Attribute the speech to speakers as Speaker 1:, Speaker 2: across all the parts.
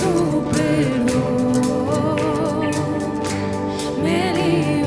Speaker 1: liberó, me liberó.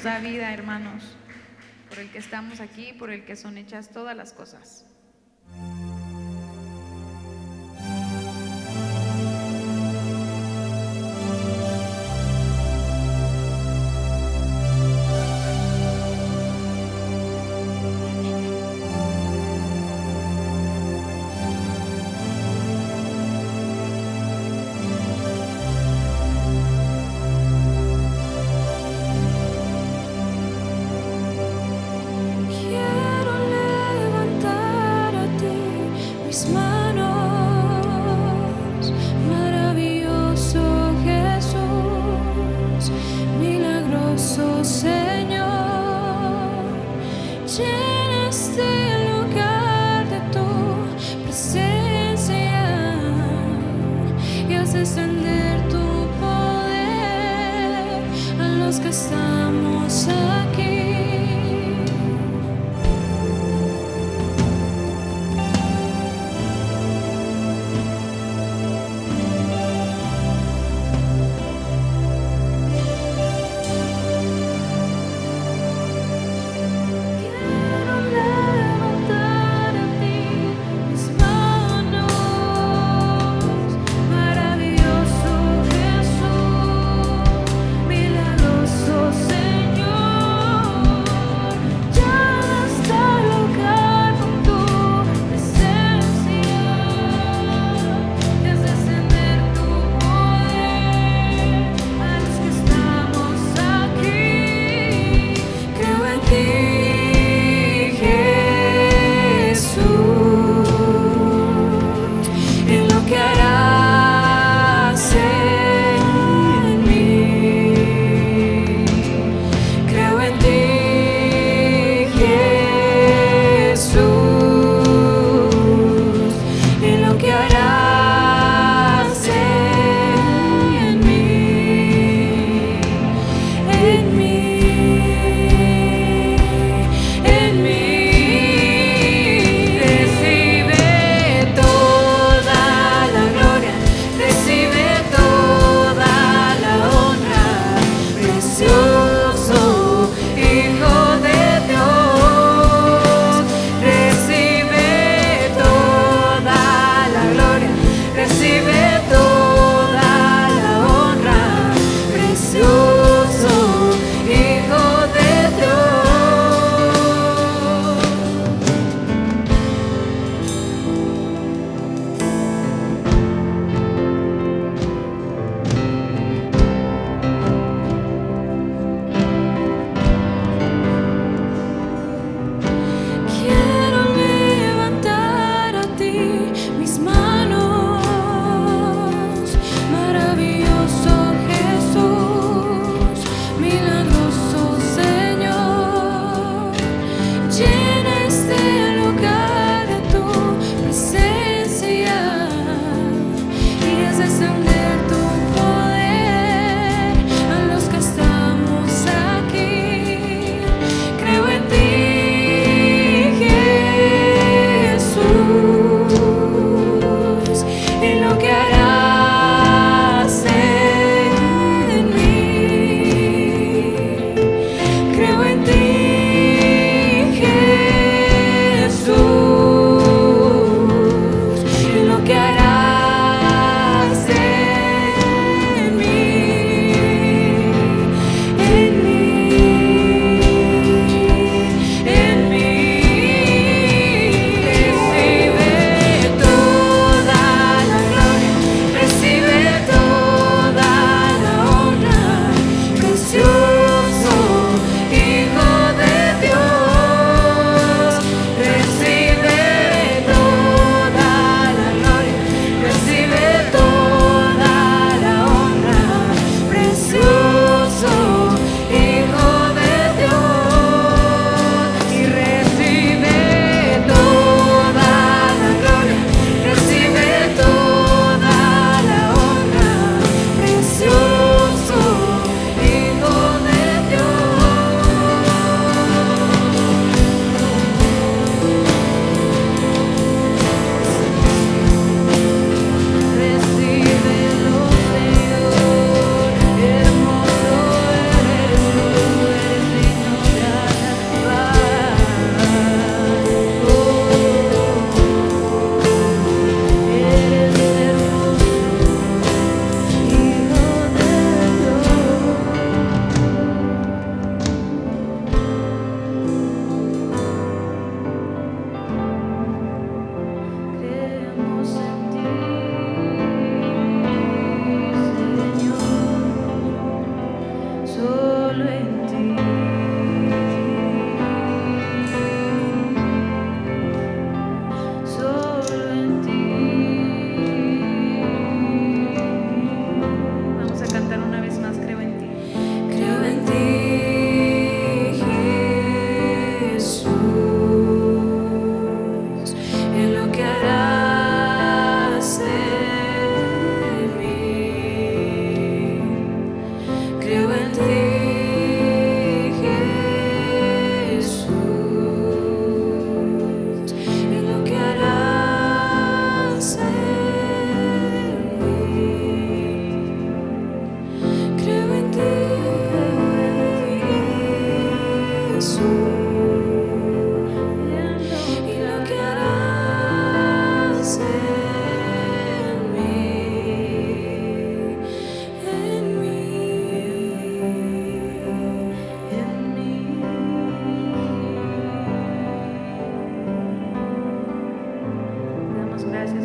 Speaker 1: da vida, hermanos, por el que estamos aquí, por el que son hechas todas las cosas.
Speaker 2: Quiero levantar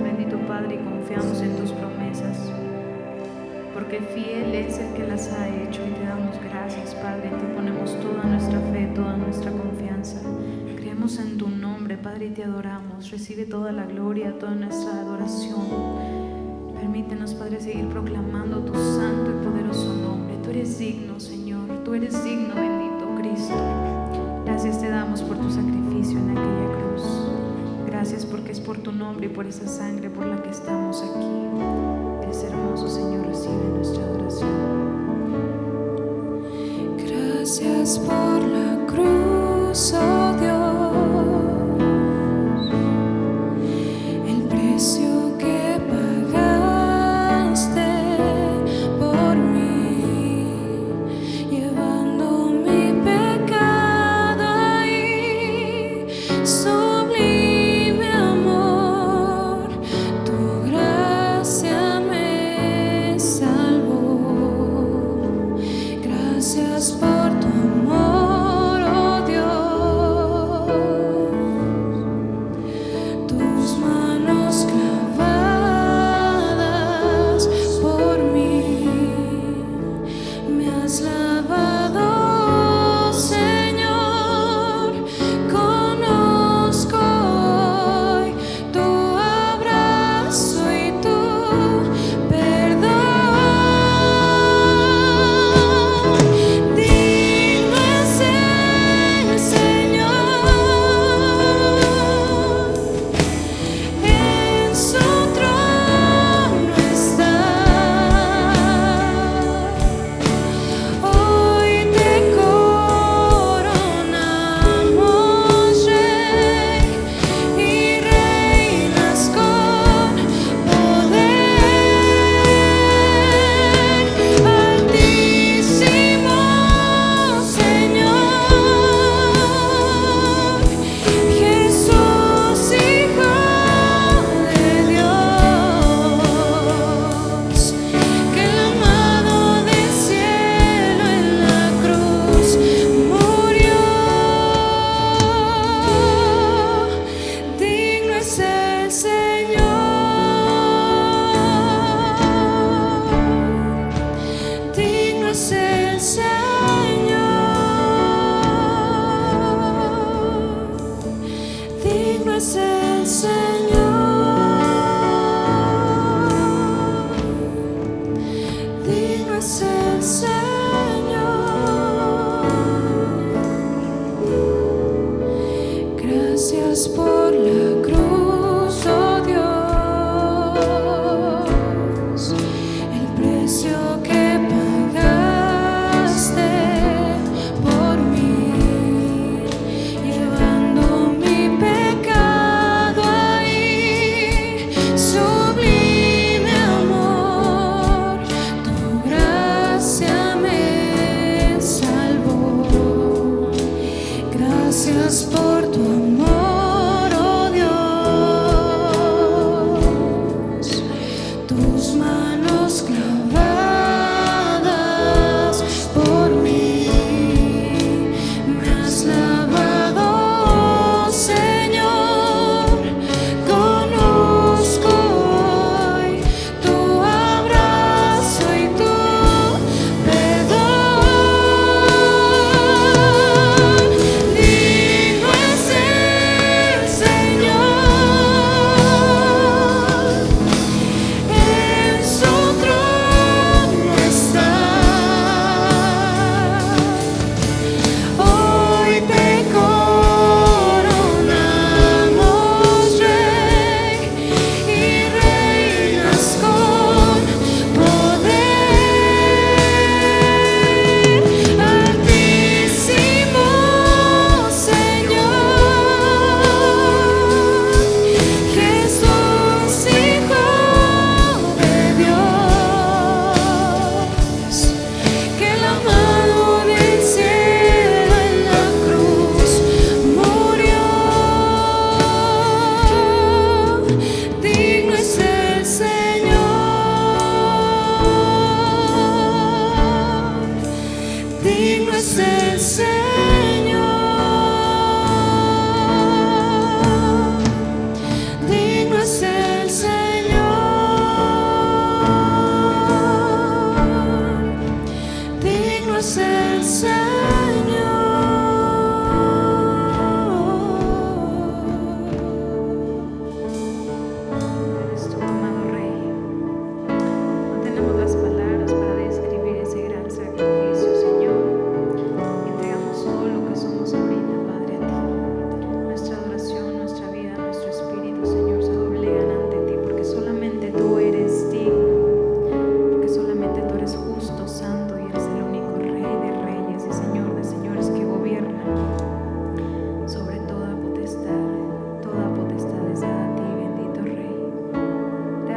Speaker 1: bendito Padre, y confiamos en tus promesas, porque fiel es el que las ha hecho, y te damos gracias, Padre. En ti ponemos toda nuestra fe, toda nuestra confianza. Creemos en tu nombre, Padre, y te adoramos. Recibe toda la gloria, toda nuestra adoración. Permítenos, Padre, seguir proclamando tu santo y poderoso nombre. Tú eres digno, Señor, tú eres digno, bendito Cristo. Gracias te damos por tu sacrificio en aquella cruz. Gracias porque es por tu nombre y por esa sangre por la que estamos aquí. Eres hermoso, Señor, recibe nuestra adoración.
Speaker 2: Gracias por la cruz, oh Dios, el precio que pagaste por mí, llevando mi pecado ahí. Sublime amor, tu gracia me salvó. Gracias por tu amor, oh Dios.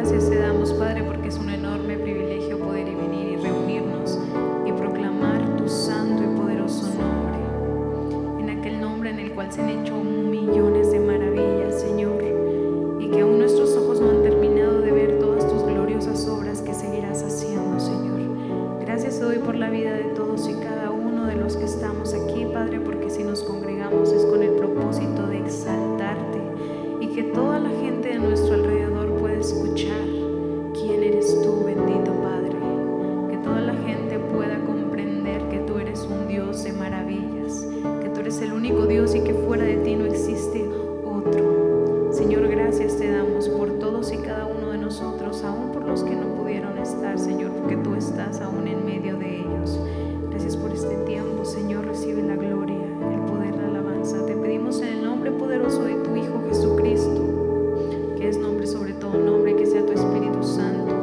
Speaker 1: gracias te damos, Padre, porque es un enorme privilegio poder venir y reunirnos y proclamar tu santo y poderoso nombre, en aquel nombre en el cual se han hecho millones de maravillas, Señor, y que aún nuestros ojos no han terminado de ver todas tus gloriosas obras que seguirás haciendo, Señor. Gracias te doy por la vida de todos y cada uno de los que estamos aquí, Padre, porque si nos congregamos es con el propósito de exaltarte y que toda la gente de nuestro alrededor pueda escuchar quién eres tú, bendito Padre, que toda la gente pueda comprender que tú eres un Dios de maravillas, que tú eres el único Dios y que fuera de ti no existe otro. Señor, gracias te damos por todos y cada uno de nosotros, aún por los que no pudieron estar, Señor, porque tú estás aún en medio de ellos. Gracias por este tiempo, Señor, recibe la gloria, el poder, la alabanza. Te pedimos en el nombre poderoso de tu Hijo Jesucristo, que es nombre sobre todo nombre, que sea tu Espíritu Santo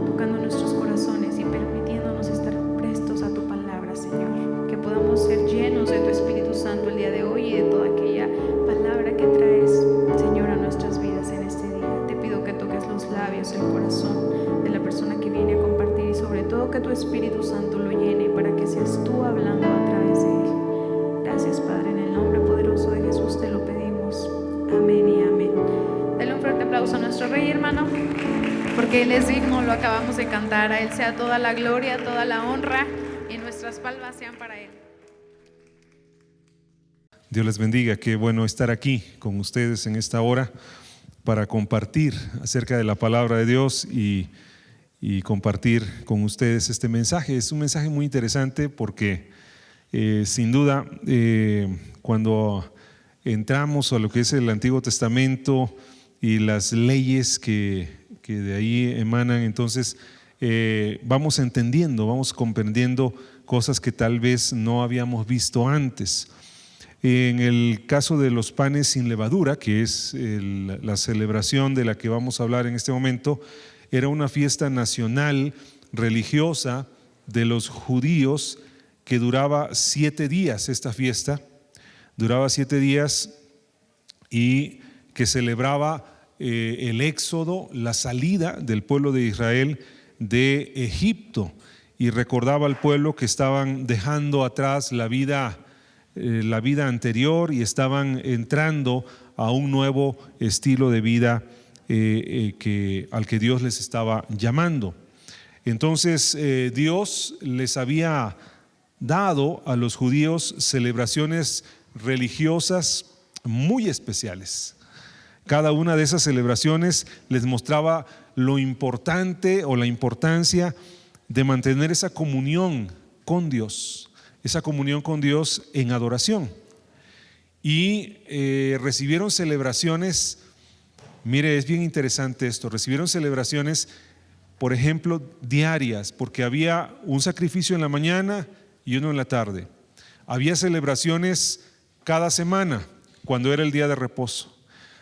Speaker 1: tocando nuestros corazones y permitiéndonos estar prestos a tu palabra, Señor, que podamos ser llenos de tu Espíritu Santo el día de hoy y de toda aquella palabra que traes, Señor, a nuestras vidas en este día. Te pido que toques los labios, el corazón de la persona que viene a compartir y sobre todo que tu Espíritu Santo lo llene para que seas tú hablando a través de él. Gracias, Padre, en el nombre poderoso de Jesús te lo pedimos. Amén y amén. Dale un fuerte aplauso a nuestro Rey, hermano, porque Él es digno, lo acabamos de cantar. A Él sea toda la gloria, toda la honra y nuestras palmas sean para Él.
Speaker 3: Dios les bendiga, qué bueno estar aquí con ustedes en esta hora para compartir acerca de la palabra de Dios y compartir con ustedes este mensaje. Es un mensaje muy interesante porque sin duda cuando entramos a lo que es el Antiguo Testamento y las leyes que de ahí emanan, entonces vamos entendiendo, vamos comprendiendo cosas que tal vez no habíamos visto antes. En el caso de los panes sin levadura, que es la celebración de la que vamos a hablar en este momento, era una fiesta nacional religiosa de los judíos que duraba 7 días. Esta fiesta duraba 7 días y que celebraba el éxodo, la salida del pueblo de Israel de Egipto, y recordaba al pueblo que estaban dejando atrás la vida anterior y estaban entrando a un nuevo estilo de vida al que Dios les estaba llamando. Entonces Dios les había dado a los judíos celebraciones religiosas muy especiales. Cada una de esas celebraciones les mostraba lo importante o la importancia de mantener esa comunión con Dios, en adoración. Y recibieron celebraciones, mire, es bien interesante esto, recibieron celebraciones, por ejemplo, diarias, porque había un sacrificio en la mañana y uno en la tarde. Había celebraciones cada semana, cuando era el día de reposo.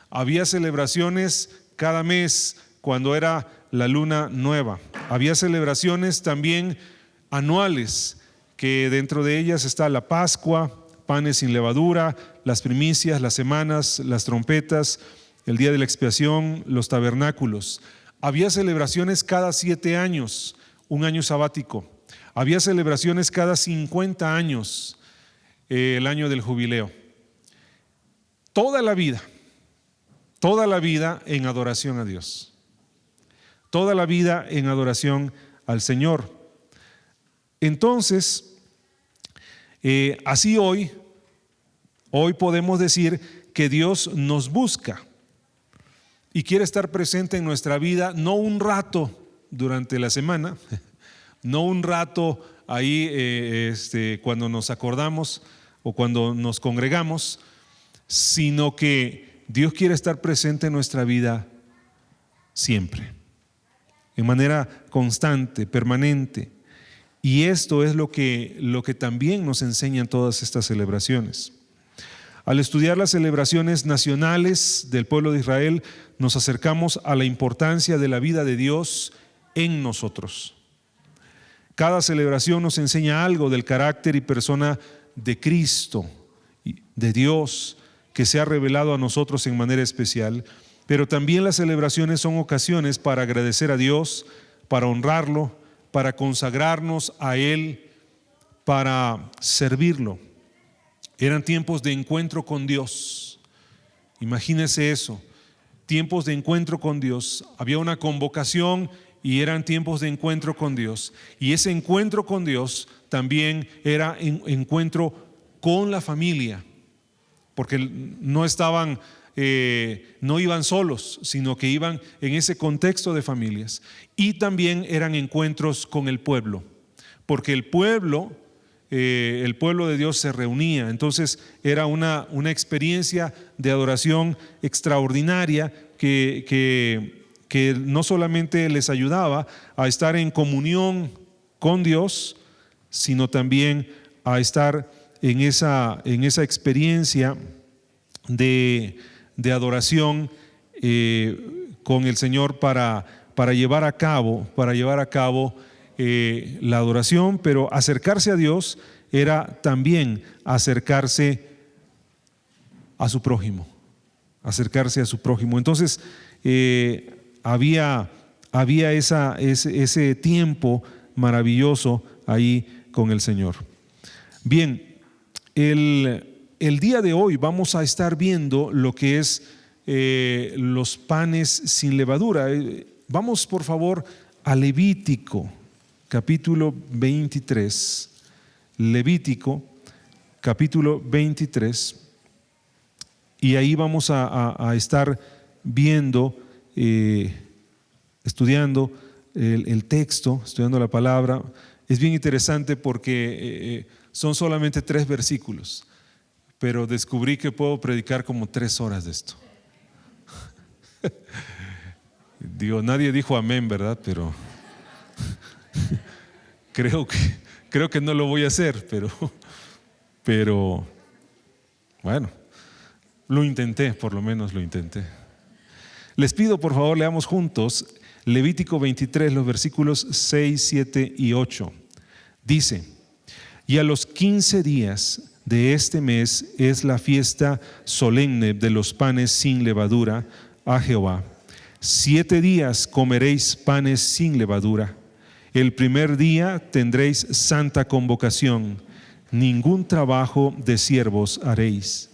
Speaker 3: Había celebraciones cada mes, cuando era la luna nueva. Había celebraciones también anuales, que dentro de ellas está la Pascua, panes sin levadura, las primicias, las semanas, las trompetas, el día de la expiación, los tabernáculos. Había celebraciones cada 7 años, un año sabático. Había celebraciones cada 50 años, el año del jubileo. Toda la vida en adoración a Dios. Toda la vida en adoración al Señor. Entonces, así hoy podemos decir que Dios nos busca y quiere estar presente en nuestra vida, no un rato durante la semana, no un rato ahí cuando nos acordamos o cuando nos congregamos, sino que Dios quiere estar presente en nuestra vida siempre, en manera constante, permanente. Y esto es lo que también nos enseñan todas estas celebraciones. Al estudiar las celebraciones nacionales del pueblo de Israel, nos acercamos a la importancia de la vida de Dios en nosotros. Cada celebración nos enseña algo del carácter y persona de Cristo, de Dios, que se ha revelado a nosotros en manera especial. Pero también las celebraciones son ocasiones para agradecer a Dios, para honrarlo, para consagrarnos a Él, para servirlo. Eran tiempos de encuentro con Dios. Imagínense eso, tiempos de encuentro con Dios. Había una convocación y eran tiempos de encuentro con Dios. Y ese encuentro con Dios también era encuentro con la familia, porque no iban solos, sino que iban en ese contexto de familias. Y también eran encuentros con el pueblo, porque el pueblo de Dios se reunía. Entonces era una experiencia de adoración extraordinaria que no solamente les ayudaba a estar en comunión con Dios, sino también a estar en esa experiencia de adoración con el Señor para llevar a cabo la adoración. Pero acercarse a Dios era también acercarse a su prójimo. Entonces había ese tiempo maravilloso ahí con el Señor. Bien, el día de hoy vamos a estar viendo lo que es los panes sin levadura. Vamos por favor a Levítico capítulo 23. Levítico capítulo 23. Y ahí vamos a estar viendo, estudiando el texto, estudiando la palabra. Es bien interesante porque son solamente 3 versículos, pero descubrí que puedo predicar como 3 horas de esto. Digo, nadie dijo amén, ¿verdad? Pero creo que no lo voy a hacer, pero bueno, lo intenté, por lo menos lo intenté. Les pido por favor leamos juntos Levítico 23, los versículos 6, 7 y 8. Dice: y a los 15 días de este mes es la fiesta solemne de los panes sin levadura a Jehová. 7 días comeréis panes sin levadura. El primer día tendréis santa convocación. Ningún trabajo de siervos haréis.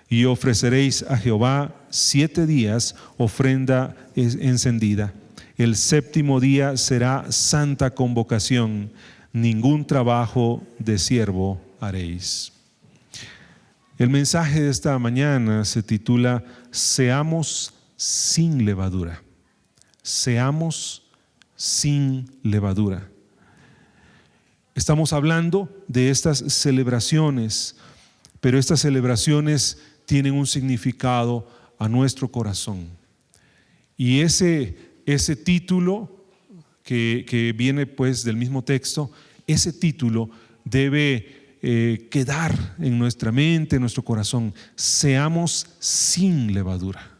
Speaker 3: Y ofreceréis a Jehová 7 días ofrenda encendida. El 7º día será santa convocación. Ningún trabajo de siervo haréis. El mensaje de esta mañana se titula Seamos sin levadura. Seamos sin levadura. Estamos hablando de estas celebraciones, pero estas celebraciones tienen un significado a nuestro corazón. Y ese título que viene pues del mismo texto, ese título debe quedar en nuestra mente, en nuestro corazón. Seamos sin levadura.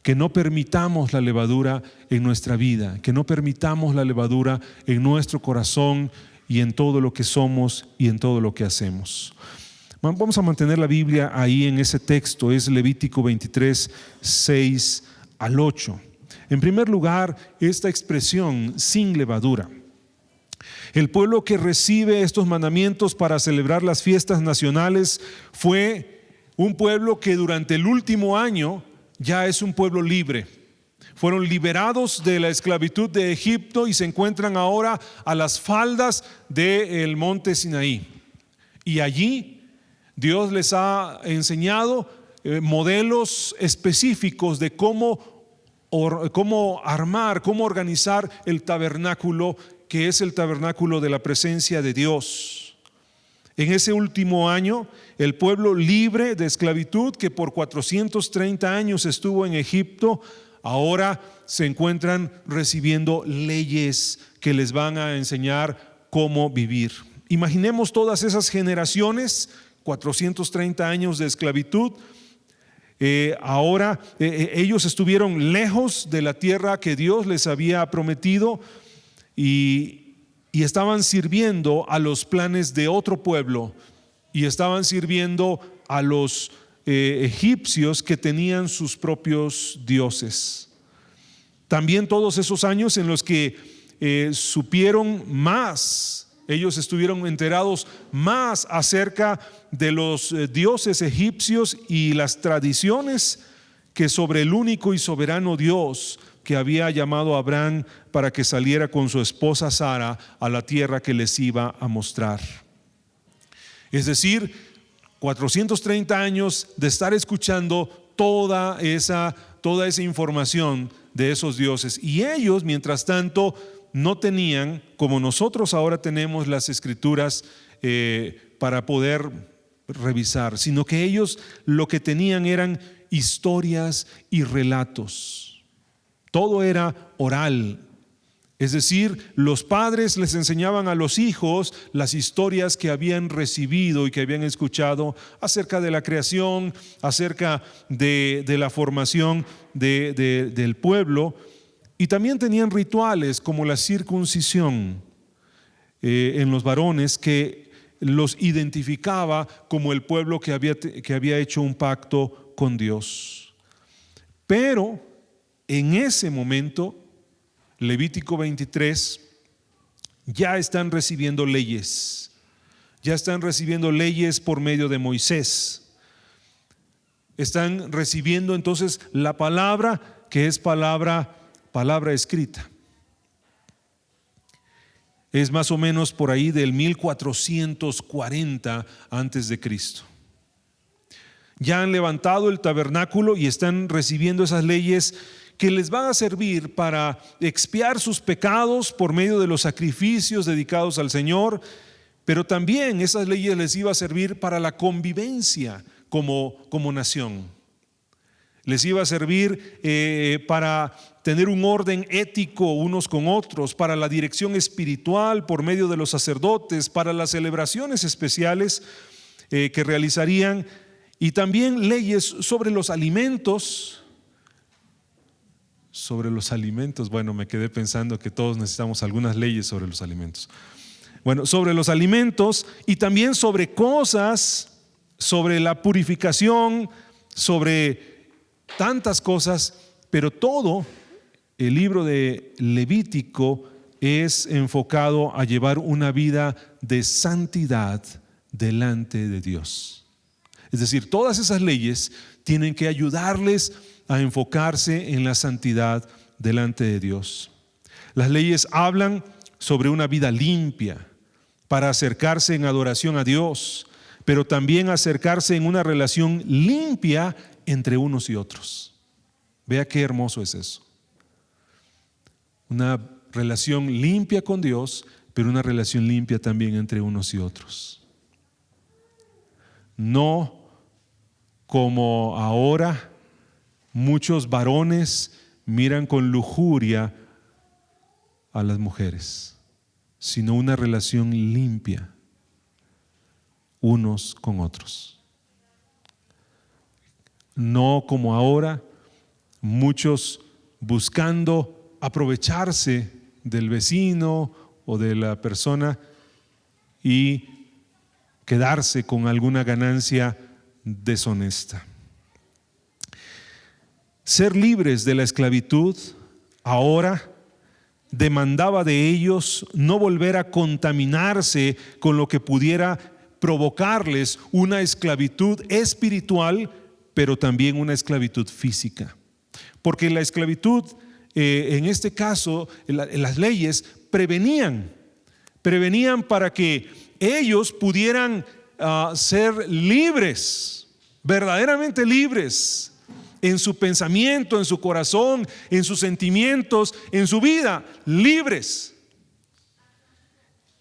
Speaker 3: Que no permitamos la levadura en nuestra vida, que no permitamos la levadura en nuestro corazón y en todo lo que somos y en todo lo que hacemos. Vamos a mantener la Biblia ahí en ese texto, es Levítico 23, 6 al 8. En primer lugar, esta expresión sin levadura. El pueblo que recibe estos mandamientos para celebrar las fiestas nacionales fue un pueblo que durante el último año ya es un pueblo libre. Fueron liberados de la esclavitud de Egipto y se encuentran ahora a las faldas del monte Sinaí. Y allí Dios les ha enseñado modelos específicos de cómo armar, cómo organizar el tabernáculo, que es el tabernáculo de la presencia de Dios. En ese último año, el pueblo libre de esclavitud, que por 430 años estuvo en Egipto, ahora se encuentran recibiendo leyes que les van a enseñar cómo vivir. Imaginemos todas esas generaciones, 430 años de esclavitud. Ahora ellos estuvieron lejos de la tierra que Dios les había prometido y estaban sirviendo a los planes de otro pueblo y estaban sirviendo a los egipcios que tenían sus propios dioses. También todos esos años en los que supieron más, ellos estuvieron enterados más acerca de los dioses egipcios y las tradiciones que sobre el único y soberano Dios que había llamado a Abraham para que saliera con su esposa Sara a la tierra que les iba a mostrar. Es decir, 430 años de estar escuchando toda esa información de esos dioses. Y ellos, mientras tanto, no tenían, como nosotros ahora tenemos las escrituras para poder revisar, sino que ellos lo que tenían eran historias y relatos. Todo era oral. Es decir, los padres les enseñaban a los hijos las historias que habían recibido y que habían escuchado acerca de la creación, acerca de la formación del pueblo. Y también tenían rituales como la circuncisión en los varones que los identificaba como el pueblo que había hecho un pacto con Dios. Pero en ese momento, Levítico 23, ya están recibiendo leyes. Ya están recibiendo leyes por medio de Moisés. Están recibiendo entonces la palabra, que es palabra escrita. Es más o menos por ahí del 1440 antes de Cristo. Ya han levantado el tabernáculo y están recibiendo esas leyes que les van a servir para expiar sus pecados por medio de los sacrificios dedicados al Señor, pero también esas leyes les iba a servir para la convivencia como nación. Les iba a servir para tener un orden ético unos con otros, para la dirección espiritual por medio de los sacerdotes, para las celebraciones especiales que realizarían, y también leyes sobre los alimentos. Bueno, me quedé pensando que todos necesitamos algunas leyes sobre los alimentos. Bueno, sobre los alimentos y también sobre cosas, sobre la purificación, sobre tantas cosas, pero todo el libro de Levítico es enfocado a llevar una vida de santidad delante de Dios. Es decir, todas esas leyes tienen que ayudarles a enfocarse en la santidad delante de Dios. Las leyes hablan sobre una vida limpia para acercarse en adoración a Dios, pero también acercarse en una relación limpia entre unos y otros. Vea qué hermoso es eso. Una relación limpia con Dios, pero una relación limpia también entre unos y otros. No como ahora muchos varones miran con lujuria a las mujeres, sino una relación limpia unos con otros. No como ahora muchos buscando aprovecharse del vecino o de la persona y quedarse con alguna ganancia deshonesta. Ser libres de la esclavitud ahora demandaba de ellos no volver a contaminarse con lo que pudiera provocarles una esclavitud espiritual, pero también una esclavitud física. Porque la esclavitud, en este caso, las leyes prevenían para que ellos pudieran ser libres, verdaderamente libres en su pensamiento, en su corazón, en sus sentimientos, en su vida, libres.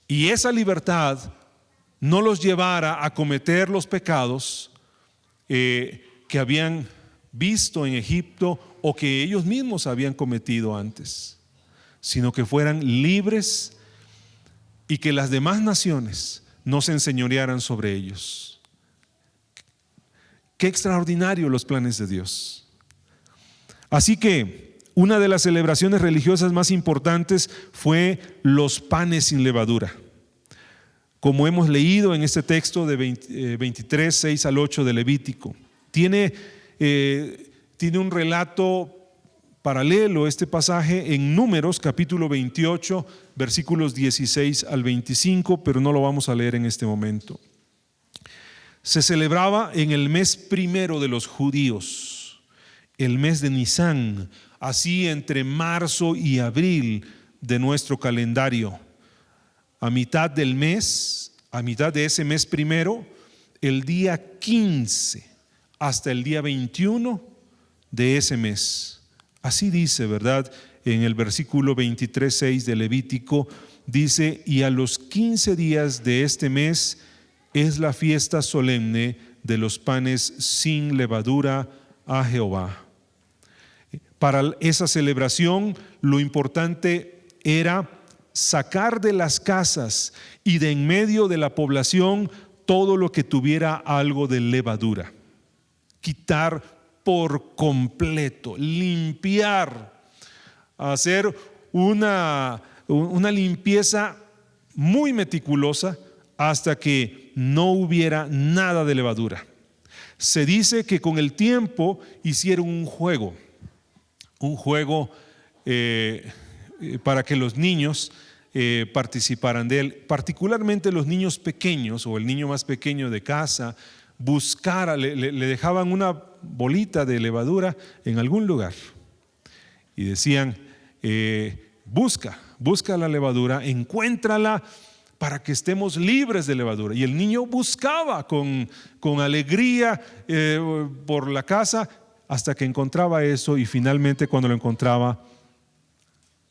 Speaker 3: Y esa libertad no los llevara a cometer los pecados que habían visto en Egipto o que ellos mismos habían cometido antes, sino que fueran libres y que las demás naciones no se enseñorearan sobre ellos. Qué extraordinario los planes de Dios. Así que una de las celebraciones religiosas más importantes fue los panes sin levadura, como hemos leído en este texto de 23, 6 al 8 de Levítico. Tiene un relato paralelo este pasaje en Números capítulo 28, versículos 16 al 25, pero no lo vamos a leer en este momento. Se celebraba en el mes primero de los judíos, el mes de Nisán, así entre marzo y abril de nuestro calendario. A mitad del mes, a mitad de ese mes primero, el día 15 hasta el día 21 de ese mes. Así dice, ¿verdad? En el versículo 23:6 de Levítico, dice: y a los 15 días de este mes es la fiesta solemne de los panes sin levadura a Jehová. Para esa celebración, lo importante era sacar de las casas y de en medio de la población todo lo que tuviera algo de levadura. Quitar por completo, limpiar, hacer una limpieza muy meticulosa hasta que no hubiera nada de levadura. Se dice que con el tiempo hicieron un juego para que los niños participaran de él, particularmente los niños pequeños o el niño más pequeño de casa. Le dejaban una bolita de levadura en algún lugar y decían: busca la levadura, encuéntrala para que estemos libres de levadura. Y el niño buscaba con alegría por la casa hasta que encontraba eso, y finalmente cuando lo encontraba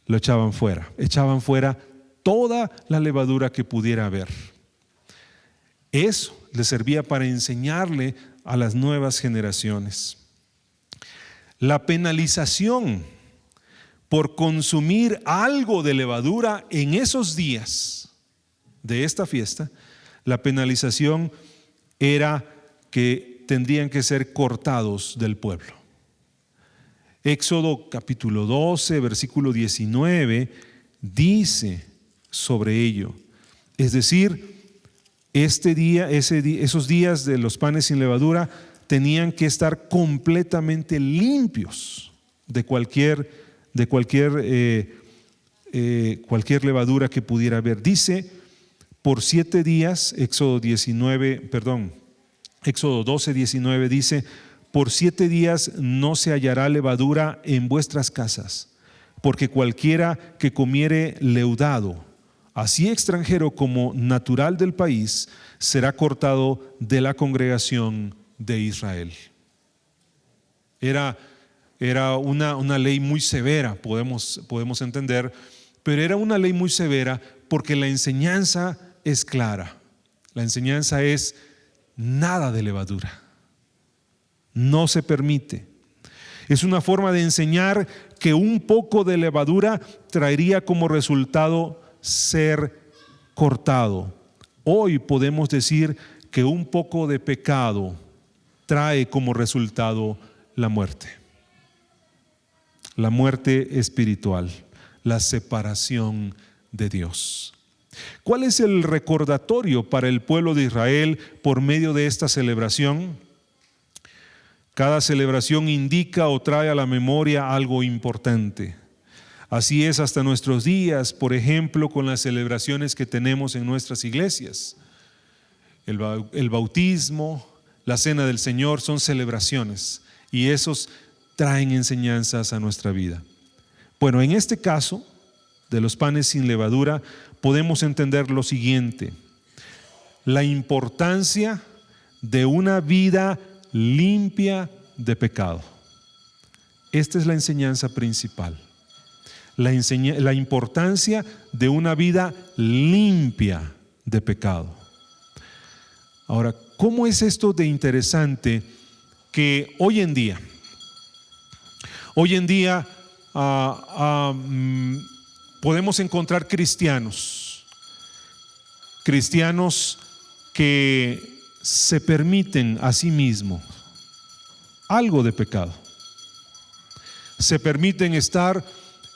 Speaker 3: lo echaban fuera toda la levadura que pudiera haber. Eso le servía para enseñarle a las nuevas generaciones. La penalización por consumir algo de levadura en esos días de esta fiesta, la penalización era que tendrían que ser cortados del pueblo. Éxodo capítulo 12, versículo 19 dice sobre ello. Es decir, esos días de los panes sin levadura tenían que estar completamente limpios de cualquier levadura que pudiera haber. Dice: por 7 días, Éxodo 12, 19 dice: por 7 días no se hallará levadura en vuestras casas, porque cualquiera que comiere leudado, así extranjero como natural del país, será cortado de la congregación de Israel. Era una ley muy severa, podemos entender, pero era una ley muy severa porque la enseñanza es clara. La enseñanza es: nada de levadura, no se permite. Es una forma de enseñar que un poco de levadura traería como resultado ser cortado. Hoy podemos decir que un poco de pecado trae como resultado la muerte espiritual, la separación de Dios. ¿Cuál es el recordatorio para el pueblo de Israel por medio de esta celebración? Cada celebración indica o trae a la memoria algo importante. Así es hasta nuestros días, por ejemplo, con las celebraciones que tenemos en nuestras iglesias. El bautismo, la cena del Señor son celebraciones, y esos traen enseñanzas a nuestra vida. Bueno, en este caso de los panes sin levadura podemos entender lo siguiente: la importancia de una vida limpia de pecado. Esta es la enseñanza principal. La importancia de una vida limpia de pecado. Ahora, ¿cómo es esto de interesante que hoy en día podemos encontrar cristianos que se permiten a sí mismos algo de pecado? Se permiten estar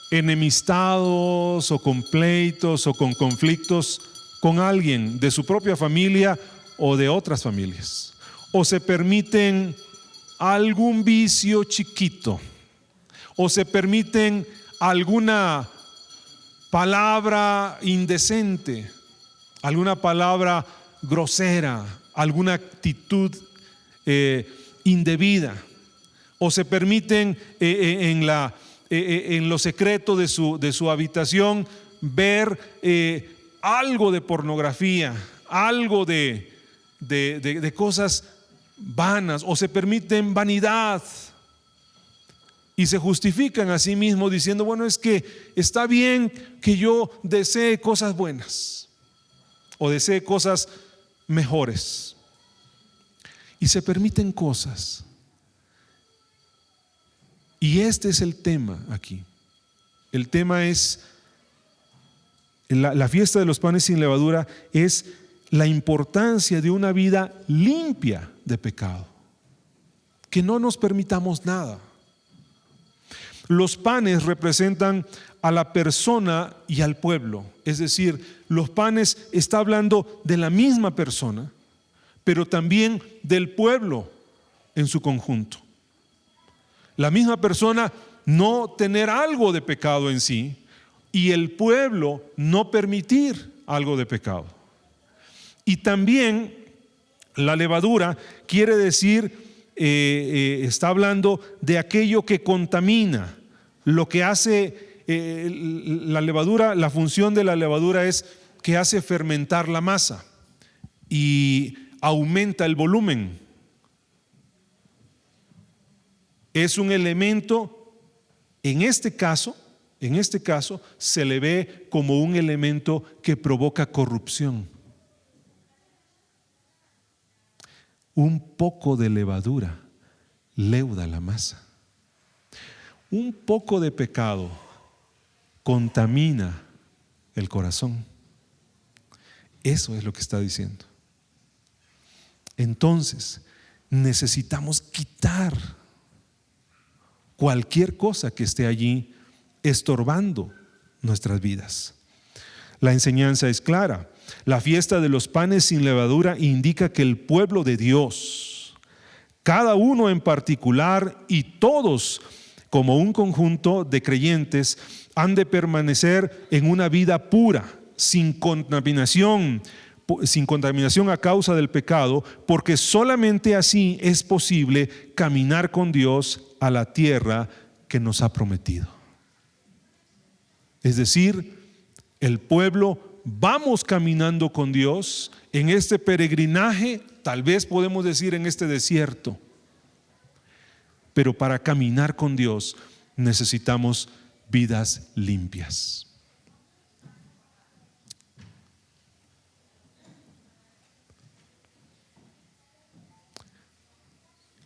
Speaker 3: enemistados o con pleitos o con conflictos con alguien de su propia familia o de otras familias, o se permiten algún vicio chiquito o se permiten alguna palabra indecente, alguna palabra grosera, alguna actitud indebida, o se permiten en lo secreto de su habitación ver algo de pornografía, algo de cosas vanas, o se permiten vanidad y se justifican a sí mismos diciendo, bueno, es que está bien que yo desee cosas buenas o desee cosas mejores, y se permiten cosas. Y este es el tema aquí. El tema es la fiesta de los panes sin levadura, es la importancia de una vida limpia de pecado, que no nos permitamos nada. Los panes representan a la persona y al pueblo, es decir, los panes está hablando de la misma persona, pero también del pueblo en su conjunto. La misma persona no tener algo de pecado en sí y el pueblo no permitir algo de pecado. Y también la levadura quiere decir, está hablando de aquello que contamina, lo que hace la levadura. La función de la levadura es que hace fermentar la masa y aumenta el volumen. Es un elemento, en este caso se le ve como un elemento que provoca corrupción. Un poco de levadura leuda la masa. Un poco de pecado contamina el corazón. Eso es lo que está diciendo. Entonces, necesitamos quitar cualquier cosa que esté allí estorbando nuestras vidas. La enseñanza es clara. La fiesta de los panes sin levadura indica que el pueblo de Dios, cada uno en particular y todos como un conjunto de creyentes, han de permanecer en una vida pura, sin contaminación a causa del pecado, porque solamente así es posible caminar con Dios a la tierra que nos ha prometido. Es decir, el pueblo vamos caminando con Dios en este peregrinaje, tal vez podemos decir en este desierto, pero para caminar con Dios necesitamos vidas limpias.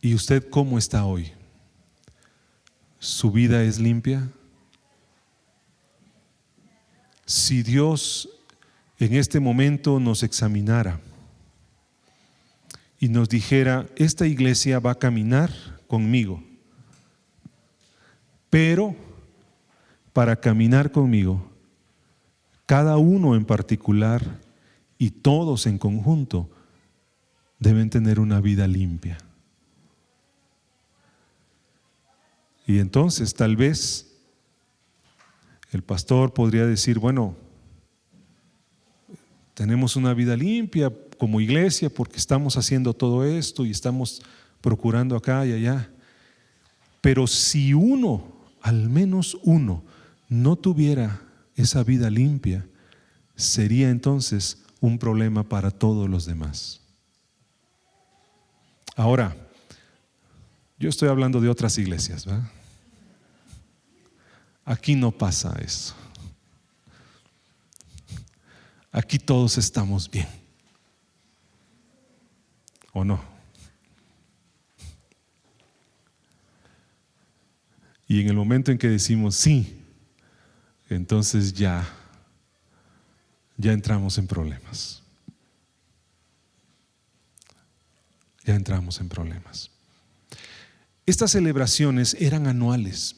Speaker 3: ¿Y usted cómo está hoy? ¿Su vida es limpia? Si Dios en este momento nos examinara y nos dijera, esta iglesia va a caminar conmigo, pero para caminar conmigo, cada uno en particular y todos en conjunto deben tener una vida limpia. Y entonces tal vez el pastor podría decir, bueno, tenemos una vida limpia como iglesia porque estamos haciendo todo esto y estamos procurando acá y allá. Pero si uno, al menos uno, no tuviera esa vida limpia, sería entonces un problema para todos los demás. Ahora, yo estoy hablando de otras iglesias, ¿verdad? Aquí no pasa eso. Aquí todos estamos bien. ¿O no? Y en el momento en que decimos sí, entonces ya entramos en problemas. Ya entramos en problemas. Estas celebraciones eran anuales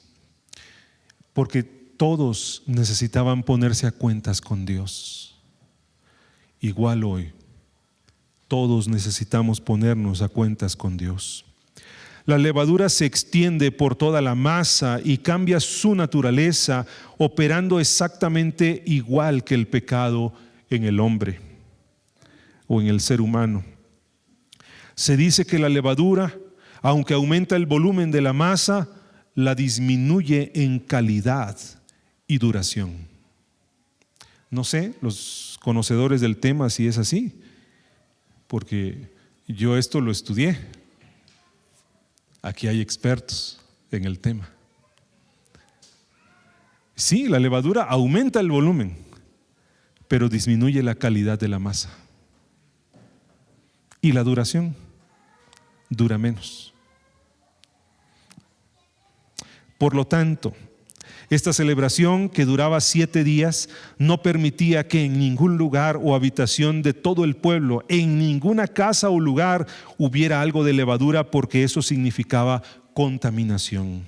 Speaker 3: porque todos necesitaban ponerse a cuentas con Dios. Igual hoy, todos necesitamos ponernos a cuentas con Dios. La levadura se extiende por toda la masa y cambia su naturaleza, operando exactamente igual que el pecado en el hombre o en el ser humano. Se dice que la levadura, aunque aumenta el volumen de la masa, la disminuye en calidad y duración. No sé, los conocedores del tema, si es así, porque yo esto lo estudié. Aquí hay expertos en el tema. Sí, la levadura aumenta el volumen, pero disminuye la calidad de la masa. Y la duración dura menos. Por lo tanto, esta celebración, que duraba 7 días, no permitía que en ningún lugar o habitación de todo el pueblo, en ninguna casa o lugar, hubiera algo de levadura, porque eso significaba contaminación.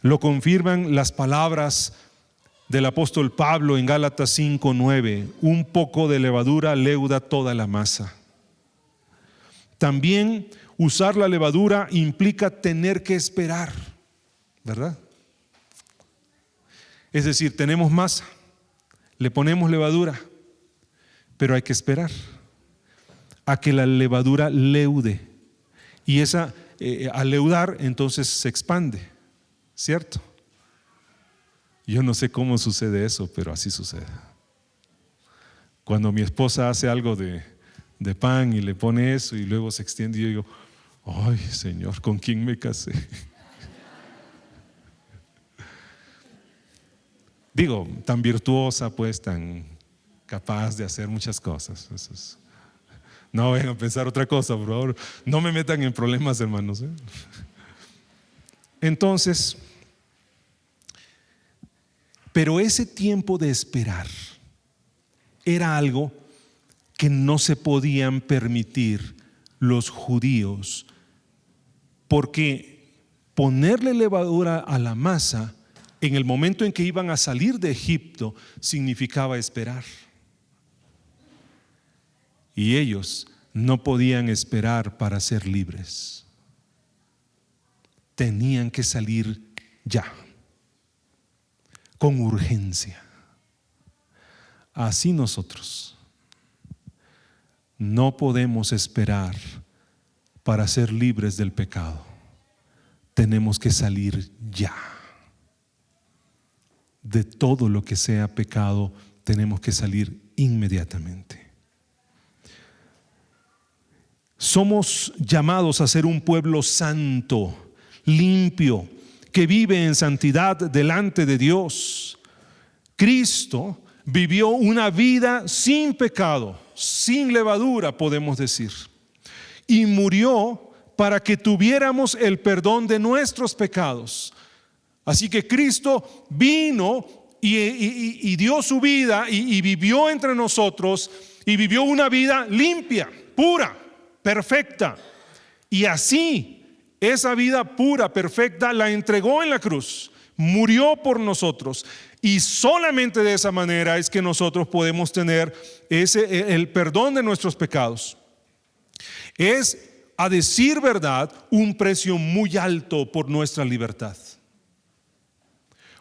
Speaker 3: Lo confirman las palabras del apóstol Pablo en Gálatas 5:9: un poco de levadura leuda toda la masa. También usar la levadura implica tener que esperar, ¿verdad? Es decir, tenemos masa, le ponemos levadura, pero hay que esperar a que la levadura leude. Y al leudar, entonces se expande, ¿cierto? Yo no sé cómo sucede eso, pero así sucede. Cuando mi esposa hace algo de pan y le pone eso y luego se extiende, yo digo: ay, Señor, ¿con quién me casé? Digo, tan virtuosa, pues, tan capaz de hacer muchas cosas. No vayan a pensar otra cosa, por favor. No me metan en problemas, hermanos. Entonces, pero ese tiempo de esperar era algo que no se podían permitir los judíos, porque ponerle levadura a la masa en el momento en que iban a salir de Egipto significaba esperar. Y ellos no podían esperar para ser libres. Tenían que salir ya, con urgencia. Así nosotros no podemos esperar para ser libres del pecado. Tenemos que salir ya. De todo lo que sea pecado, tenemos que salir inmediatamente. Somos llamados a ser un pueblo santo, limpio, que vive en santidad delante de Dios. Cristo vivió una vida sin pecado, sin levadura, podemos decir, y murió para que tuviéramos el perdón de nuestros pecados. Así que Cristo vino y dio su vida y vivió entre nosotros, y vivió una vida limpia, pura, perfecta. Y así, esa vida pura, perfecta, la entregó en la cruz, murió por nosotros. Y solamente de esa manera es que nosotros podemos tener el perdón de nuestros pecados. Es, a decir verdad, un precio muy alto por nuestra libertad.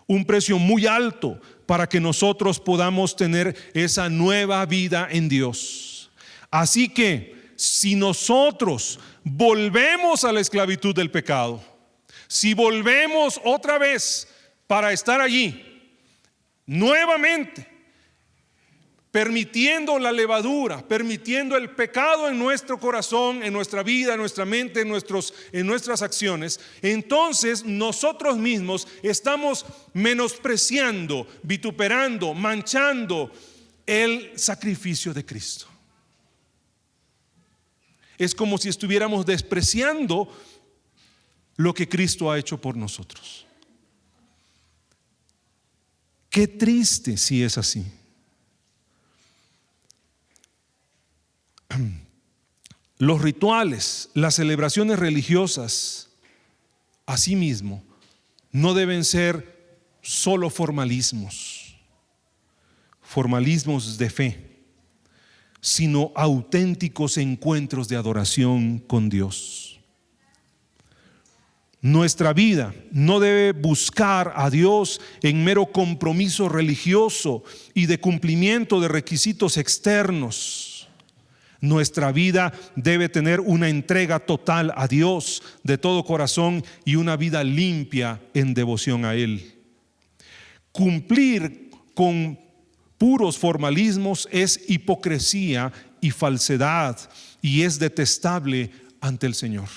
Speaker 3: Un precio muy alto para que nosotros podamos tener esa nueva vida en Dios. Así que si nosotros volvemos a la esclavitud del pecado, si volvemos otra vez para estar allí nuevamente, permitiendo la levadura, permitiendo el pecado en nuestro corazón, en nuestra vida, en nuestra mente, en nuestras acciones, entonces nosotros mismos estamos menospreciando, vituperando, manchando el sacrificio de Cristo. Es como si estuviéramos despreciando lo que Cristo ha hecho por nosotros. Qué triste si es así. Los rituales, las celebraciones religiosas, asimismo, no deben ser solo formalismos de fe, sino auténticos encuentros de adoración con Dios. Nuestra vida no debe buscar a Dios en mero compromiso religioso y de cumplimiento de requisitos externos. Nuestra vida debe tener una entrega total a Dios de todo corazón y una vida limpia en devoción a Él. Cumplir con puros formalismos es hipocresía y falsedad y es detestable ante el Señor.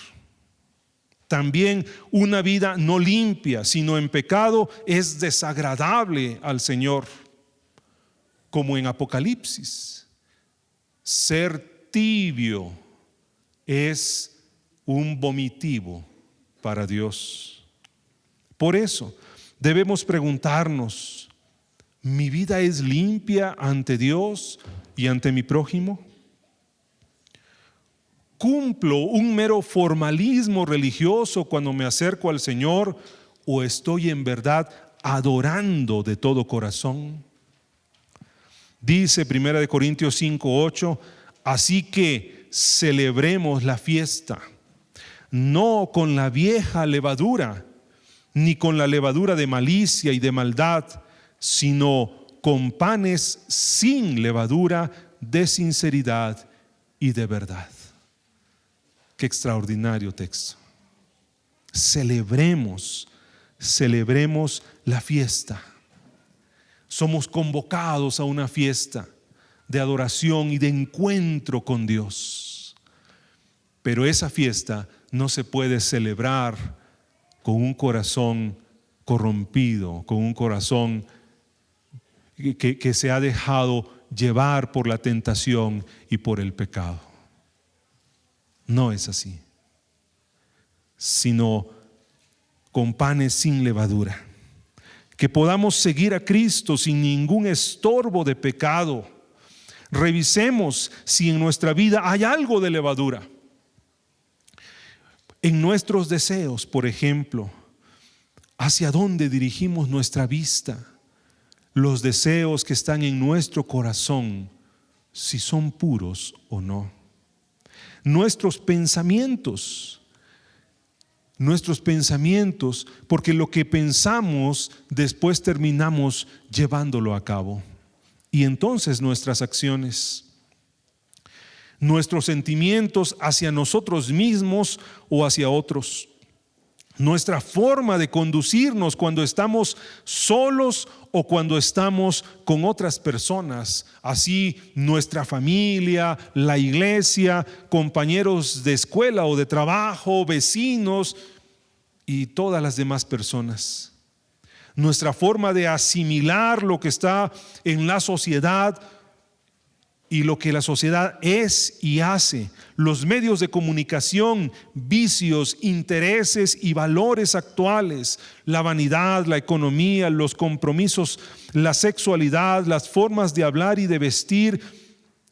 Speaker 3: También una vida no limpia, sino en pecado, es desagradable al Señor. Como en Apocalipsis, ser tibio es un vomitivo para Dios. Por eso debemos preguntarnos: ¿mi vida es limpia ante Dios y ante mi prójimo? ¿Cumplo un mero formalismo religioso cuando me acerco al Señor o estoy en verdad adorando de todo corazón? Dice 1 Corintios 5:8: así que celebremos la fiesta, no con la vieja levadura, ni con la levadura de malicia y de maldad, sino con panes sin levadura, de sinceridad y de verdad. Qué extraordinario texto. Celebremos la fiesta. Somos convocados a una fiesta de adoración y de encuentro con Dios. Pero esa fiesta no se puede celebrar con un corazón corrompido, con un corazón que se ha dejado llevar por la tentación y por el pecado. No es así, sino con panes sin levadura. Que podamos seguir a Cristo sin ningún estorbo de pecado. Revisemos si en nuestra vida hay algo de levadura. En nuestros deseos, por ejemplo, ¿hacia dónde dirigimos nuestra vista? Los deseos que están en nuestro corazón, si son puros o no. Nuestros pensamientos, porque lo que pensamos después terminamos llevándolo a cabo. Y entonces nuestras acciones, nuestros sentimientos hacia nosotros mismos o hacia otros, nuestra forma de conducirnos cuando estamos solos o cuando estamos con otras personas, así nuestra familia, la iglesia, compañeros de escuela o de trabajo, vecinos y todas las demás personas. Nuestra forma de asimilar lo que está en la sociedad y lo que la sociedad es y hace, los medios de comunicación, vicios, intereses y valores actuales, la vanidad, la economía, los compromisos, la sexualidad, las formas de hablar y de vestir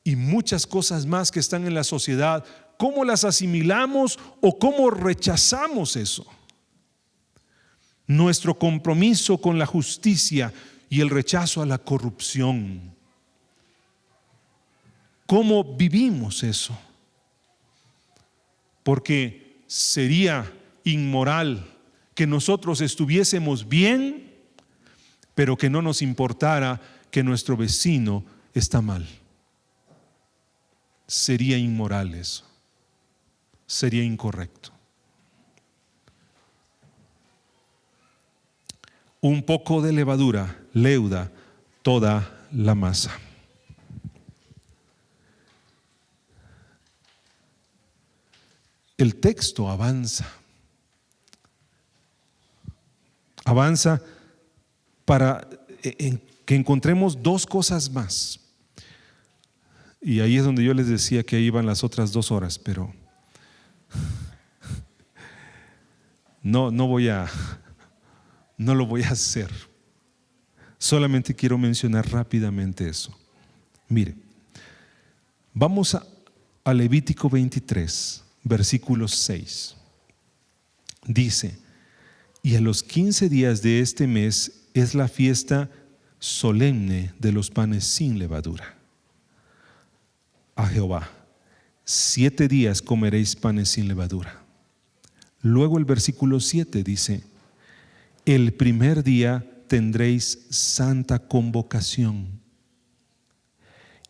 Speaker 3: y muchas cosas más que están en la sociedad. ¿Cómo las asimilamos o cómo rechazamos eso? Nuestro compromiso con la justicia y el rechazo a la corrupción. ¿Cómo vivimos eso? Porque sería inmoral que nosotros estuviésemos bien, pero que no nos importara que nuestro vecino está mal. Sería inmoral eso. Sería incorrecto. Un poco de levadura leuda toda la masa. El texto avanza para que encontremos dos cosas más. Y ahí es donde yo les decía que ahí iban las otras 2 horas, pero no lo voy a hacer. Solamente quiero mencionar rápidamente eso. Mire, vamos a Levítico 23. Versículo 6 dice: y a los 15 días de este mes es la fiesta solemne de los panes sin levadura a Jehová. 7 días comeréis panes sin levadura. Luego el versículo 7 dice: el primer día tendréis santa convocación.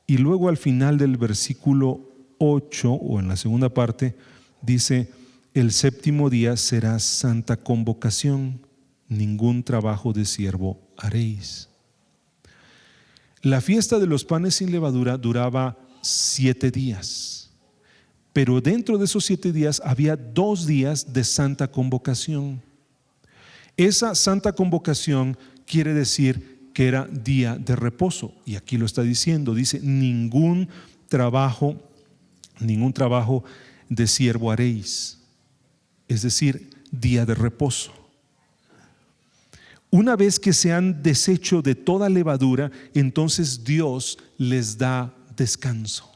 Speaker 3: Y luego al final del versículo 8, o en la segunda parte, dice: el séptimo día será santa convocación, ningún trabajo de siervo haréis. La fiesta de los panes sin levadura duraba 7 días, pero dentro de esos 7 días había 2 días de santa convocación. Esa santa convocación quiere decir que era día de reposo, y aquí lo está diciendo, dice: ningún trabajo de siervo haréis, es decir, día de reposo. Una vez que se han deshecho de toda levadura, entonces Dios les da descanso.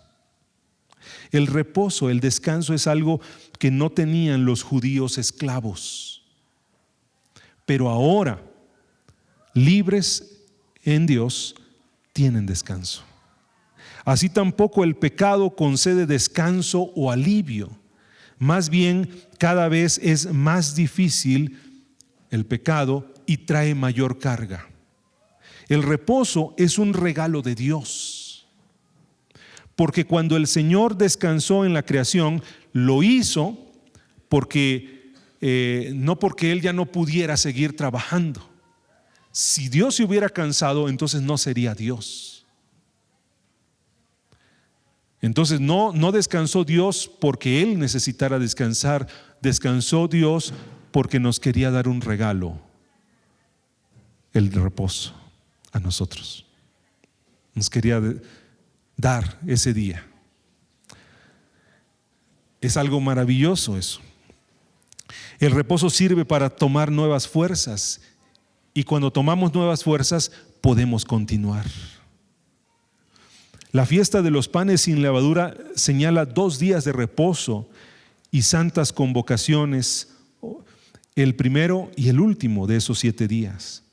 Speaker 3: El reposo, el descanso, es algo que no tenían los judíos esclavos. Pero ahora, libres en Dios, tienen descanso. Así tampoco el pecado concede descanso o alivio. Más bien, cada vez es más difícil el pecado y trae mayor carga. El reposo es un regalo de Dios, porque cuando el Señor descansó en la creación, lo hizo porque no porque Él ya no pudiera seguir trabajando. Si Dios se hubiera cansado, entonces no sería Dios. Entonces no descansó Dios porque Él necesitara descansar. Descansó Dios porque nos quería dar un regalo, el reposo, a nosotros. Nos quería dar ese día. Es algo maravilloso eso. El reposo sirve para tomar nuevas fuerzas, y cuando tomamos nuevas fuerzas podemos continuar. La fiesta de los panes sin levadura señala 2 días de reposo y santas convocaciones, el primero y el último de esos 7 días.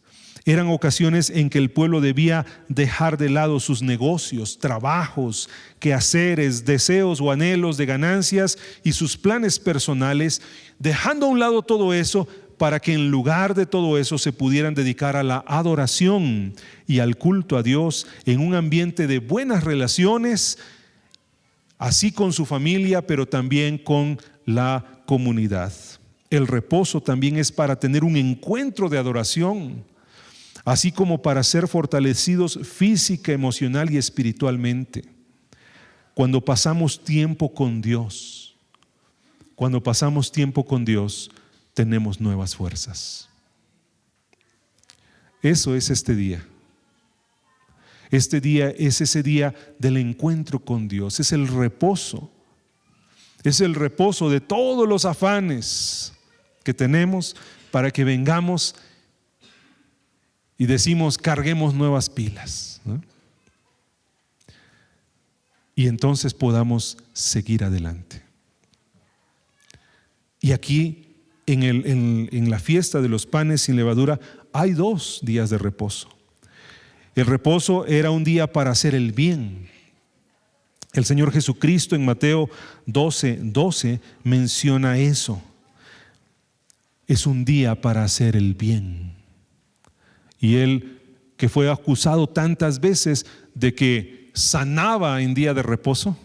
Speaker 3: Eran ocasiones en que el pueblo debía dejar de lado sus negocios, trabajos, quehaceres, deseos o anhelos de ganancias y sus planes personales, dejando a un lado todo eso para que en lugar de todo eso se pudieran dedicar a la adoración y al culto a Dios en un ambiente de buenas relaciones, así con su familia, pero también con la comunidad. El reposo también es para tener un encuentro de adoración, así como para ser fortalecidos física, emocional y espiritualmente. Cuando pasamos tiempo con Dios, tenemos nuevas fuerzas. Eso es este día. Este día es ese día del encuentro con Dios, es el reposo. Es el reposo de todos los afanes que tenemos para que vengamos y decimos: carguemos nuevas pilas, ¿no? Y entonces podamos seguir adelante. Y aquí en la fiesta de los panes sin levadura hay 2 días de reposo. El reposo era un día para hacer el bien. El Señor Jesucristo en Mateo 12:12 menciona eso. Es un día para hacer el bien. Y Él, que fue acusado tantas veces de que sanaba en día de reposo,